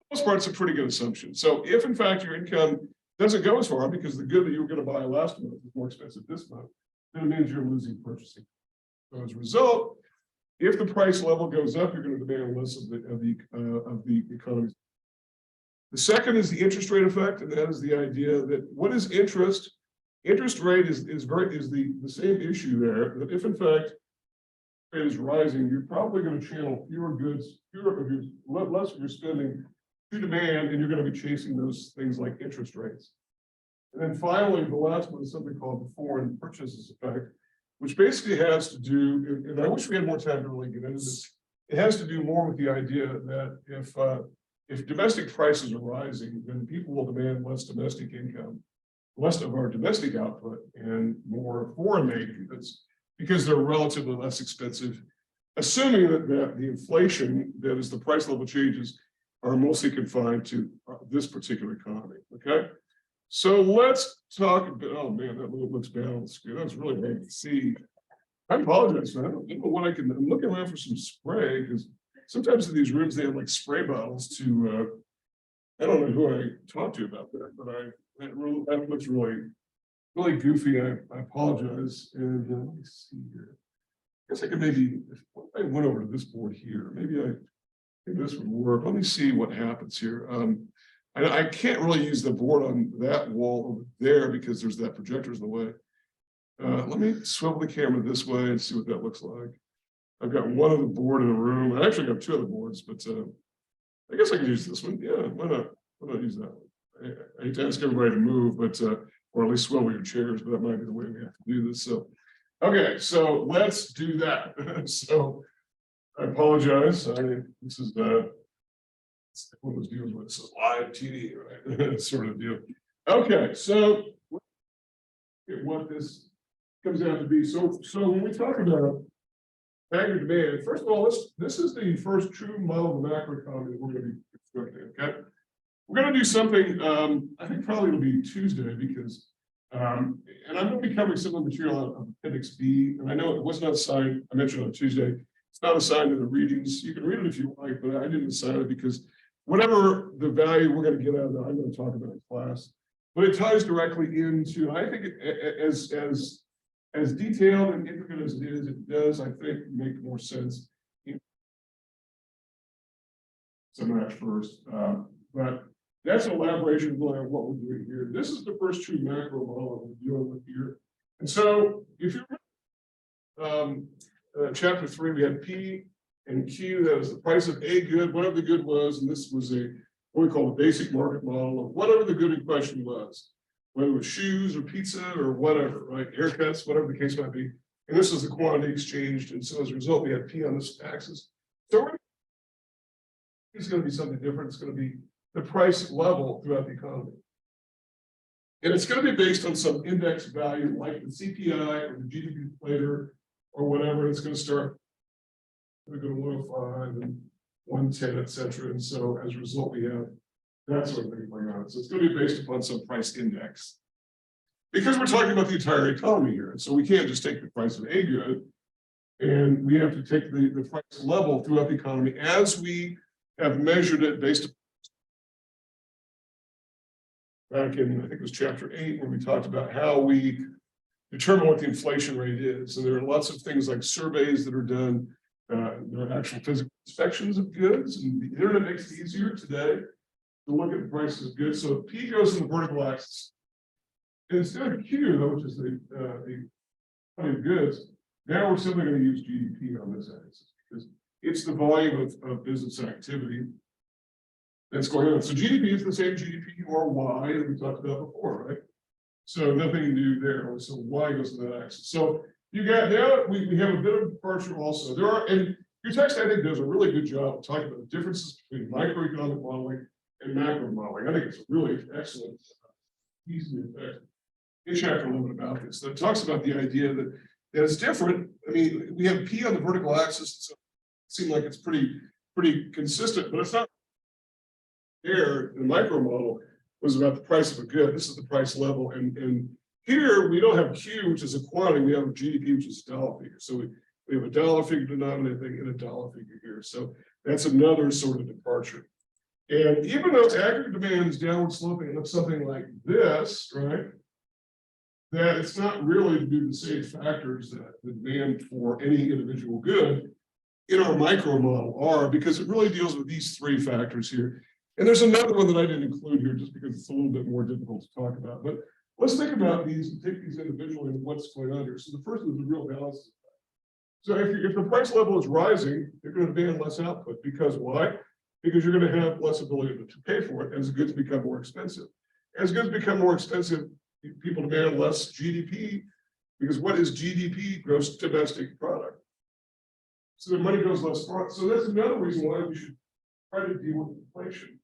most part, it's a pretty good assumption. So if in fact your income doesn't go as far because the good that you were going to buy last month is more expensive this month, then it means you're losing purchasing. So as a result, if the price level goes up, you're going to demand less of the economy. The second is the interest rate effect, and that is the idea that what is interest? Interest rate is the same issue there. That if in fact rate is rising, you're probably going to channel fewer goods, less of your spending to demand, and you're going to be chasing those things like interest rates. And then finally, the last one is something called the foreign purchases effect, which basically has to do, and I wish we had more time to really get into this. It has to do more with the idea that if domestic prices are rising, then people will demand less domestic income, less of our domestic output, and more foreign-made goods because they're relatively less expensive, assuming that the inflation, that is the price level changes, are mostly confined to this particular economy, okay? So let's talk about, oh man, that looks bad on the screen. That's really hard to see. I apologize, man. I don't know what I'm looking around for some spray, because sometimes in these rooms they have like spray bottles to, I don't know who I talked to about that, but that looks really goofy. I apologize. And let me see here. I guess I could maybe, if I went over to this board here, maybe this would work. Let me see what happens here. I can't really use the board on that wall over there because there's that projector's in the way. Let me swivel the camera this way and see what that looks like. I've got one other board in the room. I actually got two other boards, but I guess I can use this one. Yeah, why not use that one? I hate to ask everybody to move, but or at least swivel your chairs, but that might be the way we have to do this. So Okay, so let's do that. So I apologize. This is it's one of those deals where it's live TV, right? Sort of deal. Okay, so what this comes out to be. So when we talk about aggregate demand, first of all, this is the first true model of the macroeconomy that we're going to be constructing. Okay, we're going to do something. I think probably it'll be Tuesday because, and I'm going to be covering some of the material of Appendix B. And I know it was not assigned. I mentioned on Tuesday. It's not assigned to the readings. You can read it if you like, but I didn't assign it because whatever the value we're going to get out of it, I'm going to talk about in class. But it ties directly into, I think, as detailed and intricate as it is, it does, I think, make more sense. Some of that first, but that's an elaboration really on what we're doing here. This is the first true macro model we're dealing with here. And so, if you remember, chapter 3, we had P and Q. That was the price of a good, whatever the good was, and this was what we call a basic market model of whatever the good in question was, whether it was shoes or pizza or whatever, right? Haircuts, whatever the case might be. And this is the quantity exchanged. And so as a result, we had P on this axis. So it's going to be something different. It's going to be the price level throughout the economy. And it's going to be based on some index value like the CPI or the GDP inflator or whatever. It's going to start, we're going to 105 and 110, et cetera. And so as a result, we have that sort of thing going on. So it's going to be based upon some price index. Because we're talking about the entire economy here. And so we can't just take the price of a good, and we have to take the price level throughout the economy as we have measured it based upon back in, I think it was chapter 8, where we talked about how we determine what the inflation rate is. And there are lots of things like surveys that are done. There are actual physical inspections of goods, and the internet makes it easier today to look at the prices of goods. So if P goes in the vertical axis, instead of Q, though, which is the quantity of goods, now we're simply going to use GDP on this axis because it's the volume of business activity that's going on. So GDP is the same GDP or Y that we talked about before, right? So nothing new there. So Y goes to that axis. So you got now we have a bit of departure also. There are, and your text I think does a really good job of talking about the differences between microeconomic modeling and macro modeling. I think it's a really excellent piece of effect in chapter 11 about this. That talks about the idea that it's different. I mean, we have P on the vertical axis, so it seems like it's pretty consistent, but it's not. There, the micro model was about the price of a good. This is the price level, and here we don't have Q, which is a quantity. We have GDP, which is a dollar figure. So we have a dollar figure denominator thing and a dollar figure here. So that's another sort of departure. And even though aggregate demand is downward sloping, it looks something like this, right? That it's not really to do the same factors that the demand for any individual good in our micro model are, because it really deals with these three factors here. And there's another one that I didn't include here just because it's a little bit more difficult to talk about. But let's think about these and take these individually and what's going on here. So the first is the real balance effect. So if the price level is rising, you're going to demand less output. Because why? Because you're going to have less ability to pay for it as goods become more expensive. As goods become more expensive, people demand less GDP, because what is GDP? Gross domestic product. So the money goes less far. So that's another reason why we should try to deal with inflation.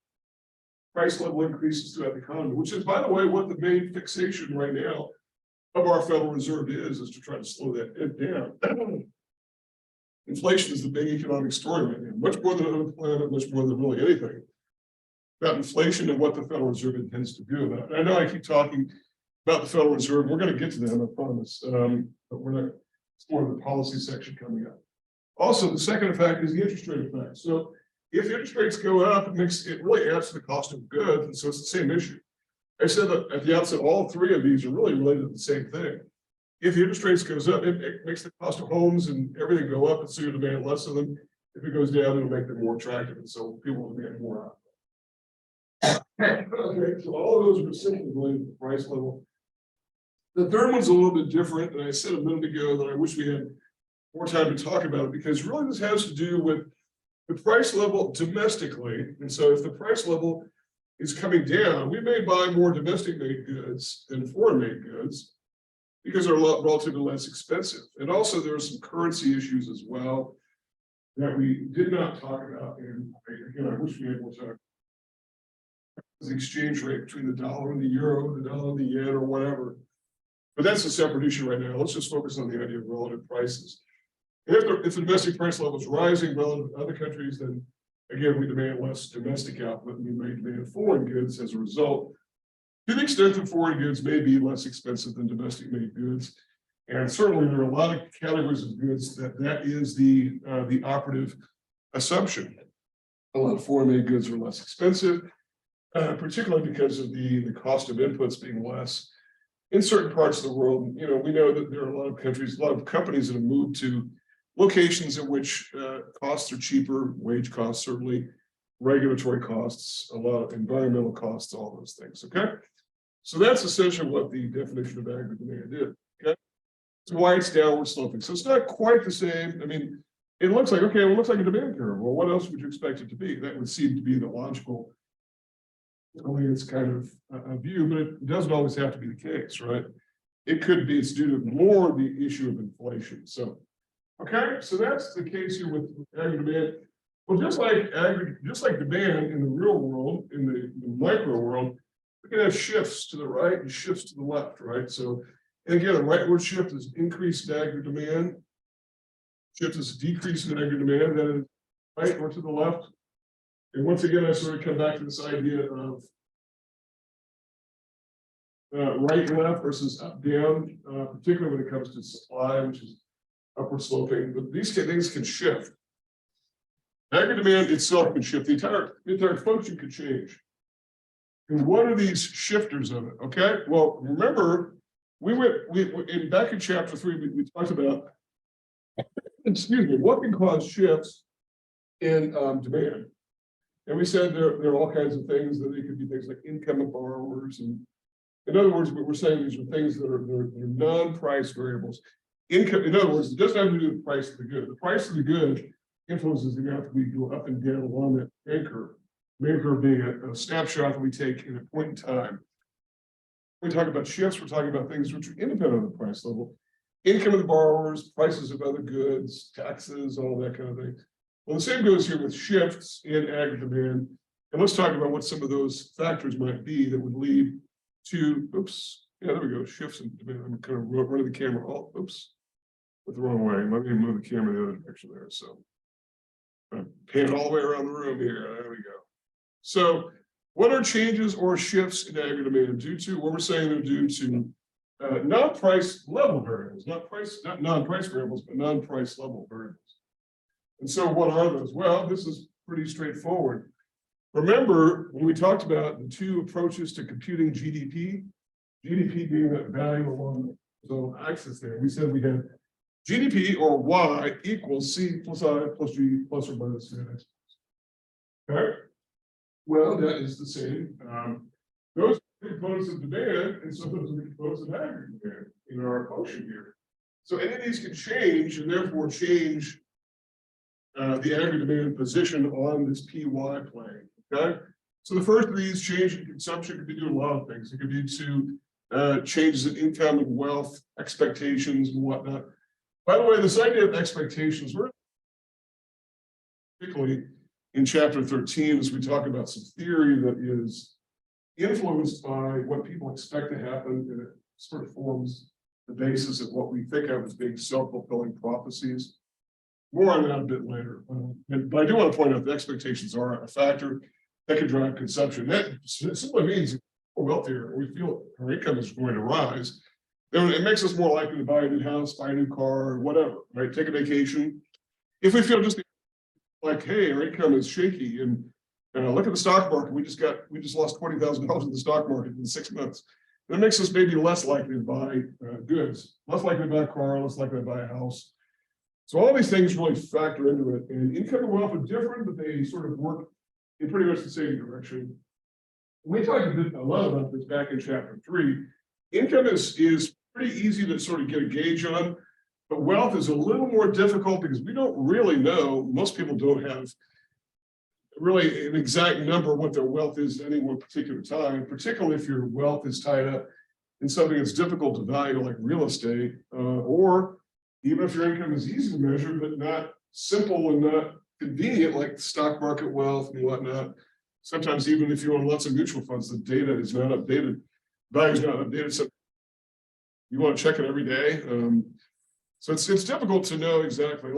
Price level increases throughout the economy, which is, by the way, what the main fixation right now of our Federal Reserve is to try to slow that down. Inflation is the big economic story right now, much more than unemployment, much more than really anything about inflation and what the Federal Reserve intends to do about it. I know I keep talking about the Federal Reserve. We're going to get to them, I promise, but we're not. It's more of the policy section coming up. Also, the second effect is the interest rate effect. So if interest rates go up, it really adds to the cost of goods, and so it's the same issue. I said that at the outset, all three of these are really related to the same thing. If the interest rates goes up, it makes the cost of homes and everything go up, and so you demand less of them. If it goes down, it'll make them more attractive, and so people will demand more out. Okay, so all of those are simply related to the price level. The third one's a little bit different, and I said a minute ago that I wish we had more time to talk about it, because really this has to do with the price level domestically. And so if the price level is coming down, we may buy more domestic made goods than foreign made goods. because they're relatively less expensive. And also there are some currency issues as well that we did not talk about. And again, I wish we had more time. The exchange rate between the dollar and the euro, the dollar and the yen, or whatever. But that's a separate issue right now. Let's just focus on the idea of relative prices. And if the domestic price level is rising relative to other countries, then again, we demand less domestic output, and we may demand foreign goods as a result. To the extent that foreign goods may be less expensive than domestic made goods. And certainly there are a lot of categories of goods that is the operative assumption. A lot of foreign made goods are less expensive, particularly because of the cost of inputs being less. In certain parts of the world, you know, we know that there are a lot of countries, a lot of companies that have moved to locations in which costs are cheaper, wage costs certainly, regulatory costs, a lot of environmental costs, all those things, okay? So that's essentially what the definition of aggregate demand is, okay? It's why it's downward sloping. So it's not quite the same. I mean, it looks like, okay, well, it looks like a demand curve. Well, what else would you expect it to be? That would seem to be the logical, only it's kind of a view, but it doesn't always have to be the case, right? It could be, it's due to more the issue of inflation. So, okay, so that's the case here with aggregate demand. Well, just like demand in the real world, in the micro world, we can have shifts to the right and shifts to the left, right? So, and again, a rightward shift is increased aggregate demand. Shift is a decrease in aggregate demand, that is right or to the left. And once again, I sort of come back to this idea of right and left versus up down, particularly when it comes to supply, which is upward sloping. But these things can shift. Aggregate demand itself can shift. The entire function could change. And what are these shifters of it? Okay, well, remember, back in chapter 3, we talked about, excuse me, what can cause shifts in demand. And we said there are all kinds of things, that they could be things like income of borrowers. And in other words, what we're saying, these are things that are non-price variables. Income, in other words, it doesn't have to do with the price of the good. The price of the good influences the amount that we go up and down along that demand curve. Demand curve being a snapshot that we take in a point in time. When we talk about shifts, we're talking about things which are independent of the price level. Income of the borrowers, prices of other goods, taxes, all that kind of thing. Well, the same goes here with shifts in aggregate demand. And let's talk about what some of those factors might be that would lead to, oops, yeah, there we go, shifts in demand. I'm kind of running the camera, oh, oops, went the wrong way. Let me move the camera the other direction there. So pan all the way around the room here. There we go. So what are changes or shifts in aggregate demand due to? What we're saying they're due to non-price level variables, not non-price variables, but non-price level variables. And so what are those? Well, this is pretty straightforward. Remember, when we talked about the two approaches to computing GDP being that value along the zone axis there, we said we had GDP or Y equals C plus I plus G plus or minus C X. Okay. Well, that is the same. Those are components of demand, and so those are the components of aggregate demand in our function here. So any of these can change, and therefore change the aggregate demand position on this PY plane. Okay. So the first of these, change in consumption, could be doing a lot of things. It could be to changes in income and wealth expectations and whatnot. By the way, this idea of expectations, we're particularly in chapter 13, as we talk about some theory that is influenced by what people expect to happen, and it sort of forms the basis of what we think of as being self-fulfilling prophecies. More on that a bit later. But I do want to point out that expectations are a factor that can drive consumption. That simply means we're wealthier, we feel our income is going to rise. It makes us more likely to buy a new house, buy a new car, whatever, right? Take a vacation. If we feel just like, hey, our income is shaky, and look at the stock market, we just lost $20,000 in the stock market in 6 months. That makes us maybe less likely to buy goods, less likely to buy a car, less likely to buy a house. So all these things really factor into it. And income and wealth are different, but they sort of work in pretty much the same direction. We talked a lot about this back in chapter 3. Income is pretty easy to sort of get a gauge on, but wealth is a little more difficult because we don't really know. Most people don't have really an exact number of what their wealth is at any one particular time, particularly if your wealth is tied up in something that's difficult to value, like real estate, or even if your income is easy to measure, but not simple and not convenient, like stock market wealth and whatnot. Sometimes even if you own lots of mutual funds, the data is not updated, value is not updated. So you want to check it every day. So it's difficult to know exactly.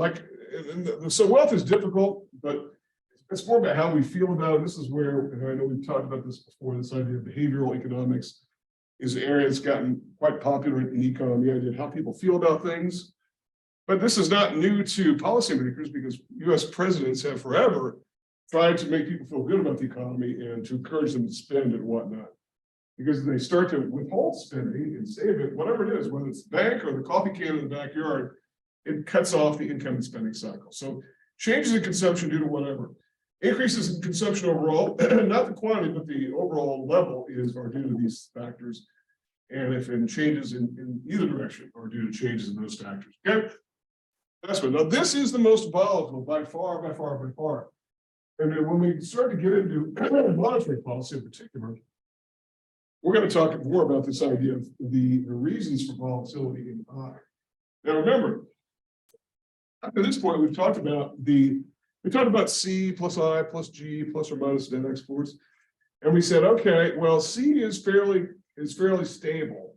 So wealth is difficult, but it's more about how we feel about it. This is where, and I know we've talked about this before, this idea of behavioral economics is an area that's gotten quite popular in economy, the idea of how people feel about things. But this is not new to policymakers, because US presidents have forever tried to make people feel good about the economy and to encourage them to spend and whatnot. Because they start to withhold spending and save it, whatever it is, whether it's the bank or the coffee can in the backyard, it cuts off the income and spending cycle. So changes in consumption due to whatever. Increases in consumption overall, not the quantity, but the overall level are due to these factors. And if in changes in either direction are due to changes in those factors. Okay. That's what. Now, this is the most volatile by far. And then when we start to get into monetary policy in particular, we're going to talk more about this idea of the reasons for volatility in I. Now, remember, up to this point, we've talked about C plus I plus G plus or minus net exports. And we said, okay, well, C is fairly stable.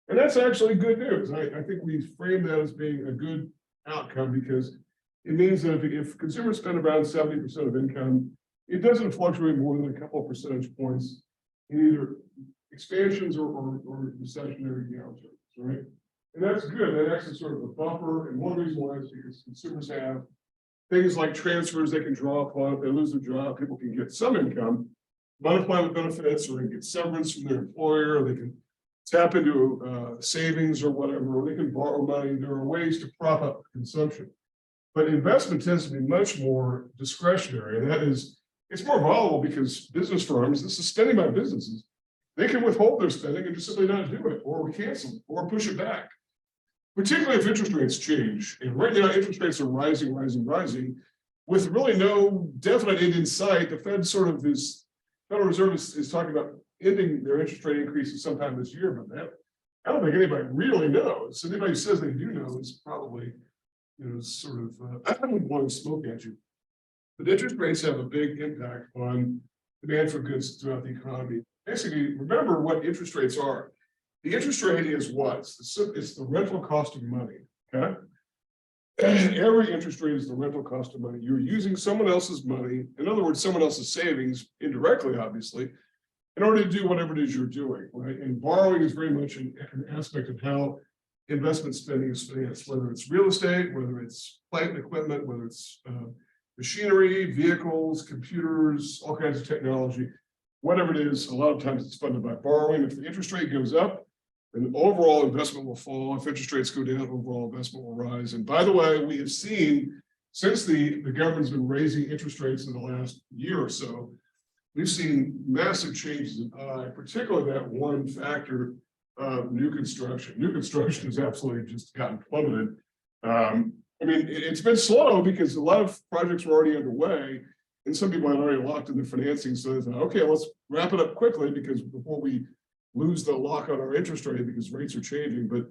And that's actually good news. I think we framed that as being a good outcome, because it means that if consumers spend around 70% of income, it doesn't fluctuate more than a couple of percentage points in either expansions or recessionary downturns, right? And that's good. That acts as sort of a buffer. And one reason why is because consumers have things like transfers they can draw upon. If they lose their job, people can get some income, unemployment benefits, or they can get severance from their employer, or they can tap into savings or whatever, or they can borrow money. There are ways to prop up consumption. But investment tends to be much more discretionary. And that is, it's more volatile because business firms, this is spending by businesses, they can withhold their spending and just simply not do it, or cancel it, or push it back. Particularly if interest rates change. And right now, interest rates are rising, with really no definite end in sight. The Federal Reserve is talking about ending their interest rate increases sometime this year, but I don't think anybody really knows. Anybody who says they do know is probably, sort of blowing smoke at you. But interest rates have a big impact on demand for goods throughout the economy. Basically, remember what interest rates are. The interest rate is what? It's the rental cost of money. Okay. Every interest rate is the rental cost of money. You're using someone else's money, in other words, someone else's savings, indirectly, obviously, in order to do whatever it is you're doing, right? And borrowing is very much an aspect of how investment spending is financed, whether it's real estate, whether it's plant and equipment, whether it's machinery, vehicles, computers, all kinds of technology, whatever it is. A lot of times it's funded by borrowing. If the interest rate goes up, then overall investment will fall. If interest rates go down, overall investment will rise. And by the way, we have seen, since the government's been raising interest rates in the last year or so, we've seen massive changes in particularly that one factor of new construction. New construction has absolutely just gotten plummeted. It's been slow because a lot of projects were already underway, and some people had already locked in their financing. So they thought, okay, let's wrap it up quickly because before we lose the lock on our interest rate because rates are changing. But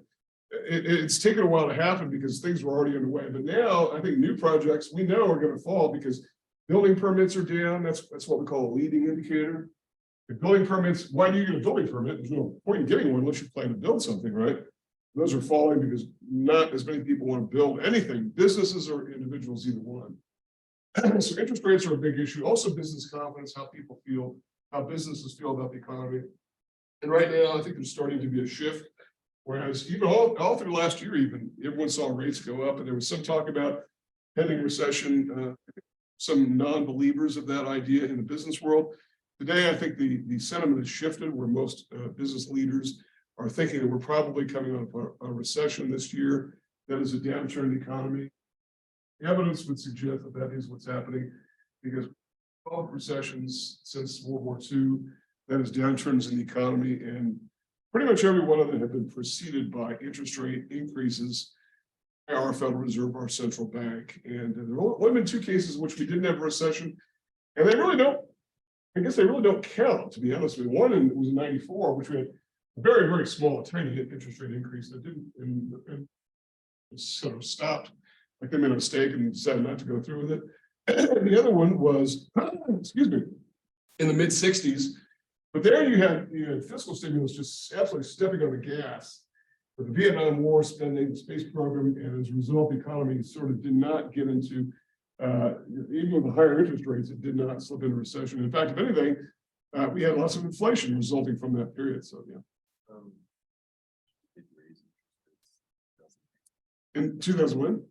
it's taken a while to happen because things were already underway. But now I think new projects we know are going to fall because building permits are down. That's what we call a leading indicator. The building permits, why do you get a building permit? There's no point in getting one unless you plan to build something, right? Those are falling because not as many people want to build anything, businesses or individuals, either one. So interest rates are a big issue. Also business confidence, how people feel, how businesses feel about the economy. And right now, I think there's starting to be a shift. Whereas even all through last year, even everyone saw rates go up, and there was some talk about pending recession, some non-believers of that idea in the business world. Today, I think the sentiment has shifted where most business leaders are thinking that we're probably coming out of a recession this year. That is a downturn in the economy. The evidence would suggest that that is what's happening because all recessions since World War II, that is downturns in the economy, and pretty much every one of them have been preceded by interest rate increases by our Federal Reserve, our central bank. And there have only been two cases in which we didn't have a recession, and they really don't, I guess they really don't count, to be honest with you. One was in '94, which we had very, very small, tiny interest rate increase that didn't, and sort of stopped, like they made a mistake and decided not to go through with it. And the other one was, excuse me, in the mid 60s. But there you had fiscal stimulus just absolutely stepping on the gas with the Vietnam War spending, the space program, and as a result, the economy sort of did not get into, even with the higher interest rates, it did not slip into recession. In fact, if anything, we had lots of inflation resulting from that period. So, yeah. In 2001?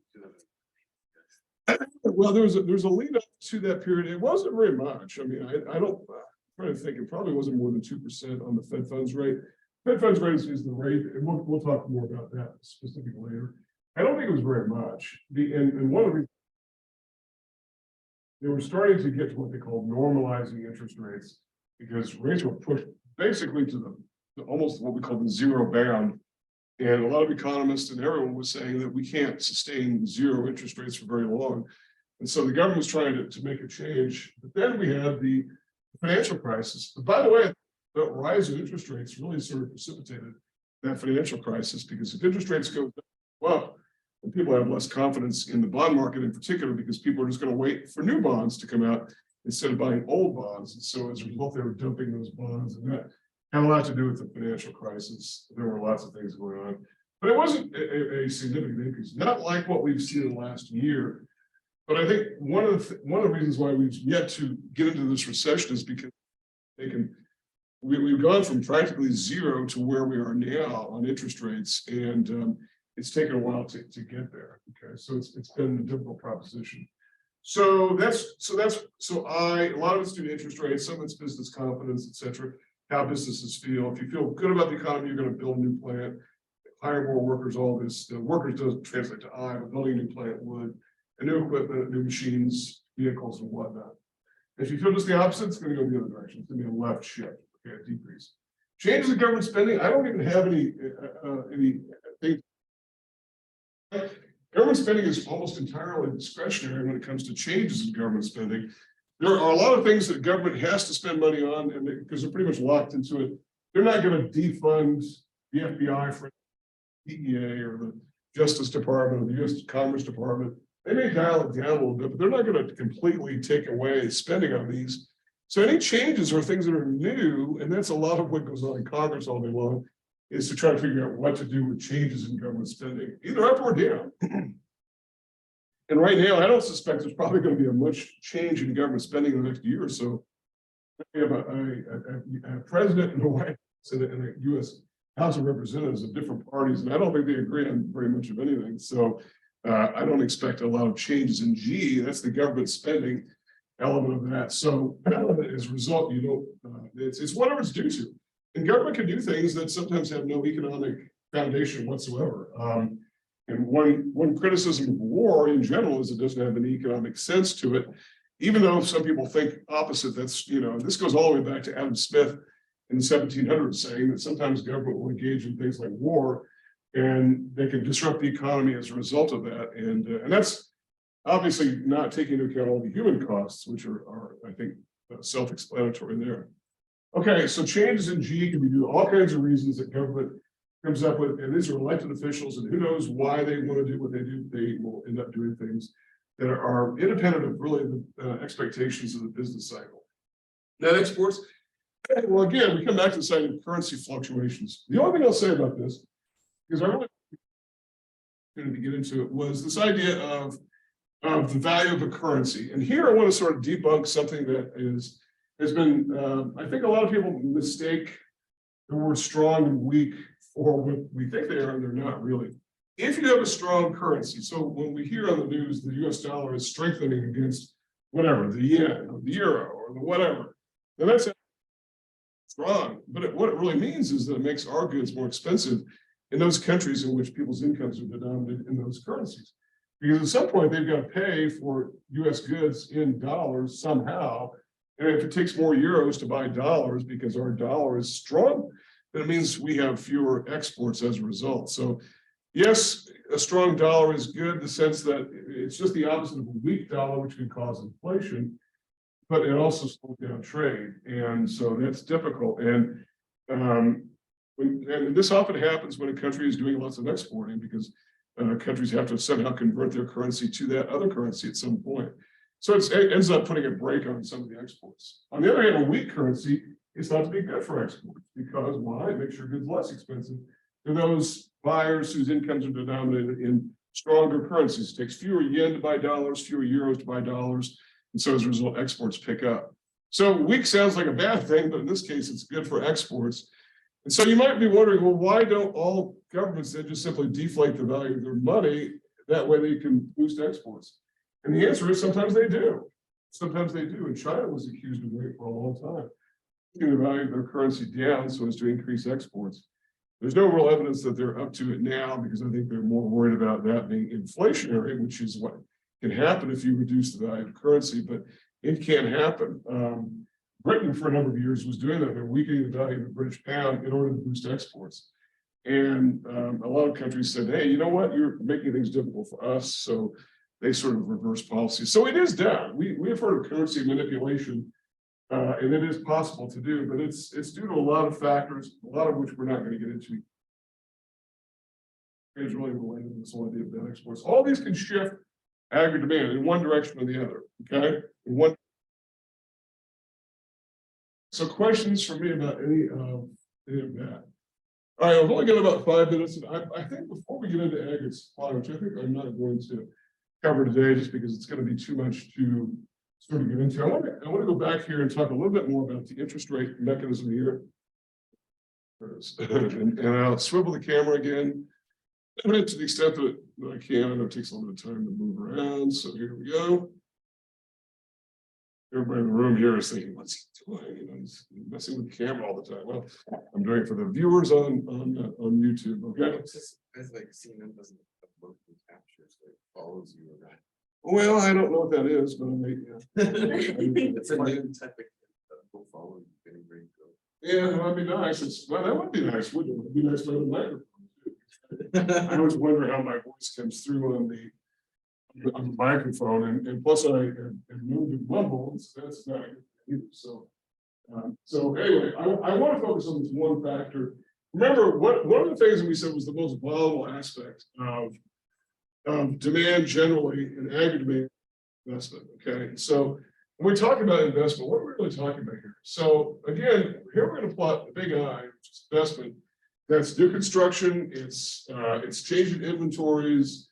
Well, there was a lead up to that period. It wasn't very much. I mean, I don't, I'm trying to think, it probably wasn't more than 2% on the Fed funds rate. Fed funds rate is the rate, and we'll talk more about that specifically later. I don't think it was very much. And one of the reasons they were starting to get to what they called normalizing interest rates, because rates were pushed basically to almost what we call the zero bound. And a lot of economists and everyone was saying that we can't sustain zero interest rates for very long. And so the government was trying to make a change. But then we had the financial crisis. But by the way, the rise in interest rates really sort of precipitated that financial crisis, because if interest rates go up, and people have less confidence in the bond market in particular, because people are just going to wait for new bonds to come out instead of buying old bonds. And so as a result, they were dumping those bonds, and that had a lot to do with the financial crisis. There were lots of things going on, but it wasn't a significant increase, not like what we've seen in the last year. But I think one of the reasons why we've yet to get into this recession is because we've gone from practically zero to where we are now on interest rates, and it's taken a while to get there. Okay, so it's been a difficult proposition. So a lot of it's due to interest rates, some of it's business confidence, etc. How businesses feel. If you feel good about the economy, you're going to build a new plant, hire more workers. All this, the workers doesn't translate to I, but building a new plant would, and new equipment, new machines, vehicles, and whatnot. If you feel just the opposite, it's going to go the other direction. It's going to be a left shift, okay, a decrease. Changes in government spending. I don't even have anything. Government spending is almost entirely discretionary when it comes to changes in government spending. There are a lot of things that government has to spend money on, and because they're pretty much locked into it. They're not going to defund the FBI for the DEA or the Justice Department or the U.S. Commerce Department. They may dial it down a little bit, but they're not going to completely take away spending on these. So any changes are things that are new, and that's a lot of what goes on in Congress all day long, is to try to figure out what to do with changes in government spending, either up or down. And right now, I don't suspect there's probably going to be a much change in government spending in the next year or so. We have a president and a White House and a U.S. House of Representatives of different parties, and I don't think they agree on very much of anything. So I don't expect a lot of changes in G. That's the government spending element of that. So as a result, it's whatever it's due to. And government can do things that sometimes have no economic foundation whatsoever. And one criticism of war in general is it doesn't have any economic sense to it, even though some people think opposite. That's, this goes all the way back to Adam Smith in the 1700s, saying that sometimes government will engage in things like war, and they can disrupt the economy as a result of that. And that's obviously not taking into account all the human costs, which are I think, self-explanatory there. Okay, so changes in G can be due to all kinds of reasons that government comes up with, and these are elected officials, and who knows why they want to do what they do. They will end up doing things that are independent of really the expectations of the business cycle. Net exports, well, again, we come back to the side of currency fluctuations. The only thing I'll say about this, because I really going to get into it, was this idea of the value of a currency. And here I want to sort of debunk something that has been, I think a lot of people mistake the word strong and weak for what we think they are, and they're not really. If you have a strong currency, so when we hear on the news the US dollar is strengthening against whatever, the yen or the euro or the whatever, then that's strong. But what it really means is that it makes our goods more expensive in those countries in which people's incomes are denominated in those currencies. Because at some point they've got to pay for US goods in dollars somehow. And if it takes more euros to buy dollars because our dollar is strong, then it means we have fewer exports as a result. So yes, a strong dollar is good in the sense that it's just the opposite of a weak dollar, which can cause inflation, but it also slows down trade. And so that's difficult. And and this often happens when a country is doing lots of exporting because countries have to somehow convert their currency to that other currency at some point. So it ends up putting a brake on some of the exports. On the other hand, a weak currency is thought to be good for exports because why? It makes your goods less expensive to those buyers whose incomes are denominated in stronger currencies. It takes fewer yen to buy dollars, fewer euros to buy dollars, and so as a result, exports pick up. So weak sounds like a bad thing, but in this case, it's good for exports. And so you might be wondering, well, why don't all governments then just simply deflate the value of their money? That way they can boost exports. And the answer is sometimes they do. Sometimes they do. And China was accused of doing it for a long time, keeping the value of their currency down so as to increase exports. There's no real evidence that they're up to it now because I think they're more worried about that being inflationary, which is what can happen if you reduce the value of currency, but it can happen. Britain, for a number of years, was doing that. They're weakening the value of the British pound in order to boost exports. And a lot of countries said, hey, you know what? You're making things difficult for us. So they sort of reverse policy. So it is down. We have heard of currency manipulation, and it is possible to do, but it's due to a lot of factors, a lot of which we're not going to get into. It's really related to this whole idea of net exports. All these can shift aggregate demand in one direction or the other. Okay, in one. So questions for me about any of that? All right, I've only got about 5 minutes, and I think before we get into aggregate supply, which I think I'm not going to cover today, just because it's going to be too much to sort of get into. I want to go back here and talk a little bit more about the interest rate mechanism here. And I'll swivel the camera again. To the extent that I can, I know it takes a little bit of time to move around. So here we go. Everybody in the room here is thinking, what's he doing? You know, he's messing with the camera all the time. Well, I'm doing it for the viewers on YouTube. Okay. It's like CNN doesn't have motion capture, so it follows you around. Well, I don't know what that is, but I may, yeah. It's a new type of will follow you getting ready to go. Yeah, that'd be nice. Well, that would be nice, wouldn't it? It'd be nice to have a microphone too. I always wonder how my voice comes through on the microphone, and plus I am known to mumble, so that's not good either. So anyway, I want to focus on this one factor. Remember, one of the things that we said was the most volatile aspect of demand generally and aggregate demand investment. Okay, so when we talk about investment, what are we really talking about here? So again, here we're going to plot the big I, which is investment. That's new construction. It's changing inventories.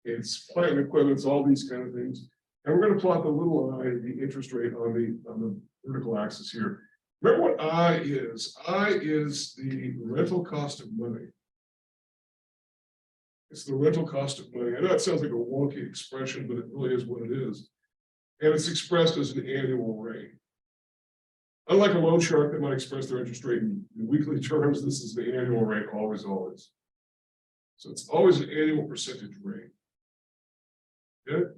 It's plant and equipment. It's all these kind of things. And we're going to plot the little I, the interest rate on the vertical axis here. Remember what I is? I is the rental cost of money. It's the rental cost of money. I know it sounds like a wonky expression, but it really is what it is. And it's expressed as an annual rate. Unlike a loan shark that might express their interest rate in weekly terms, this is the annual rate, always. So it's always an annual percentage rate. Good.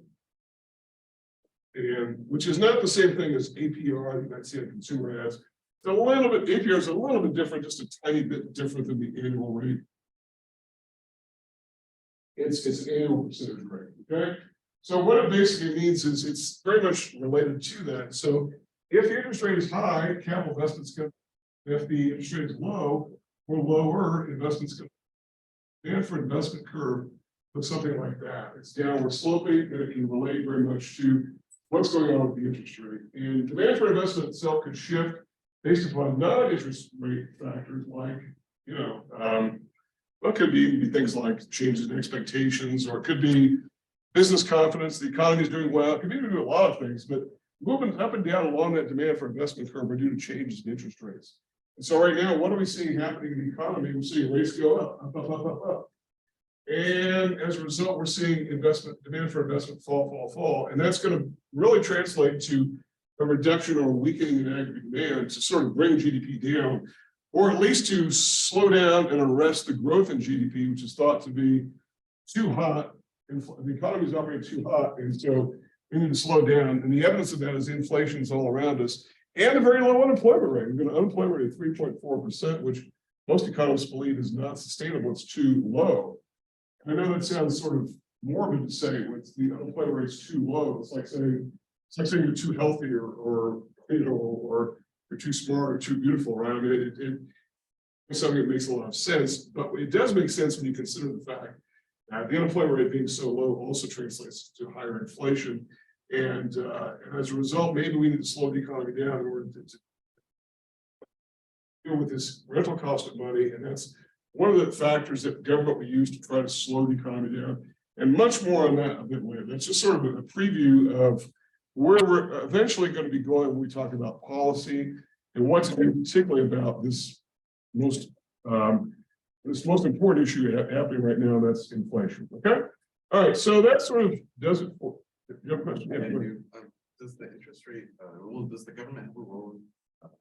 And which is not the same thing as APR you might see in consumer ads. It's a little bit, APR is a little bit different, just a tiny bit different than the annual rate. It's an annual percentage rate. Okay. So what it basically means is it's very much related to that. So if the interest rate is high, capital investments go. If the interest rate is low or lower, investments go. Demand for investment curve looks something like that. It's downward sloping, and it can relate very much to what's going on with the interest rate. And demand for investment itself could shift based upon non-interest rate factors like, what could be things like changes in expectations, or it could be business confidence, the economy is doing well. It could be a lot of things, but moving up and down along that demand for investment curve are due to changes in interest rates. And so right now, what are we seeing happening in the economy? We're seeing rates go up. And as a result, we're seeing demand for investment fall. And that's going to really translate to a reduction or weakening in aggregate demand to sort of bring GDP down, or at least to slow down and arrest the growth in GDP, which is thought to be too hot. The economy is operating too hot, and so we need to slow down. And the evidence of that is inflation is all around us, and a very low unemployment rate. We've got an unemployment rate of 3.4%, which most economists believe is not sustainable. It's too low. And I know that sounds sort of morbid to say when the unemployment rate is too low. It's like saying you're too healthy, or you're too smart or too beautiful, right? I mean, something that makes a lot of sense, but it does make sense when you consider the fact that the unemployment rate being so low also translates to higher inflation. And as a result, maybe we need to slow the economy down in order to deal with this rental cost of money. And that's one of the factors that government will use to try to slow the economy down. And much more on that a bit later. That's just sort of a preview of where we're eventually going to be going when we talk about policy and what to do, particularly about this most important issue happening right now, that's inflation. Okay. All right. So that sort of does it for. You have a question? Yeah, does the interest rate rule? Does the government have a role?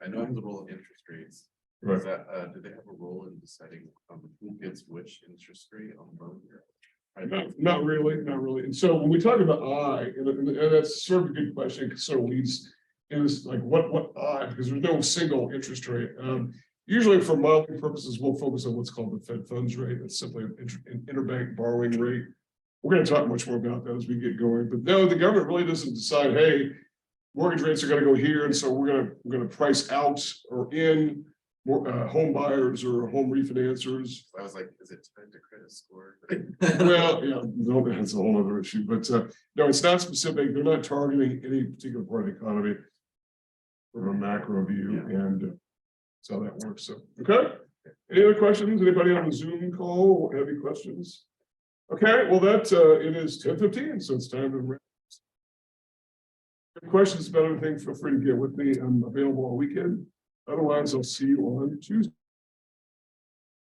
I know it has a role in interest rates. right. Is that do they have a role in deciding who gets which interest rate on loan? Not really, not really. And so when we talk about and that's sort of a good question, because sort of leads in this like what because there's no single interest rate. Usually for modeling purposes, we'll focus on what's called the Fed funds rate. That's simply an interbank borrowing rate. We're going to talk much more about that as we get going. But no, the government really doesn't decide, hey, mortgage rates are going to go here, and so we're going to price out or in more home buyers or home refinancers. I was like, is it tied to credit score? Well, yeah, no, that's a whole other issue. But no, it's not specific. They're not targeting any particular part of the economy from a macro view, and that's how that works. So, okay. Any other questions? Anybody on the Zoom call have any questions? Okay, well, that it is 10:15, so it's time to wrap. Questions about anything, feel free to get with me. I'm available all weekend. Otherwise, I'll see you on Tuesday.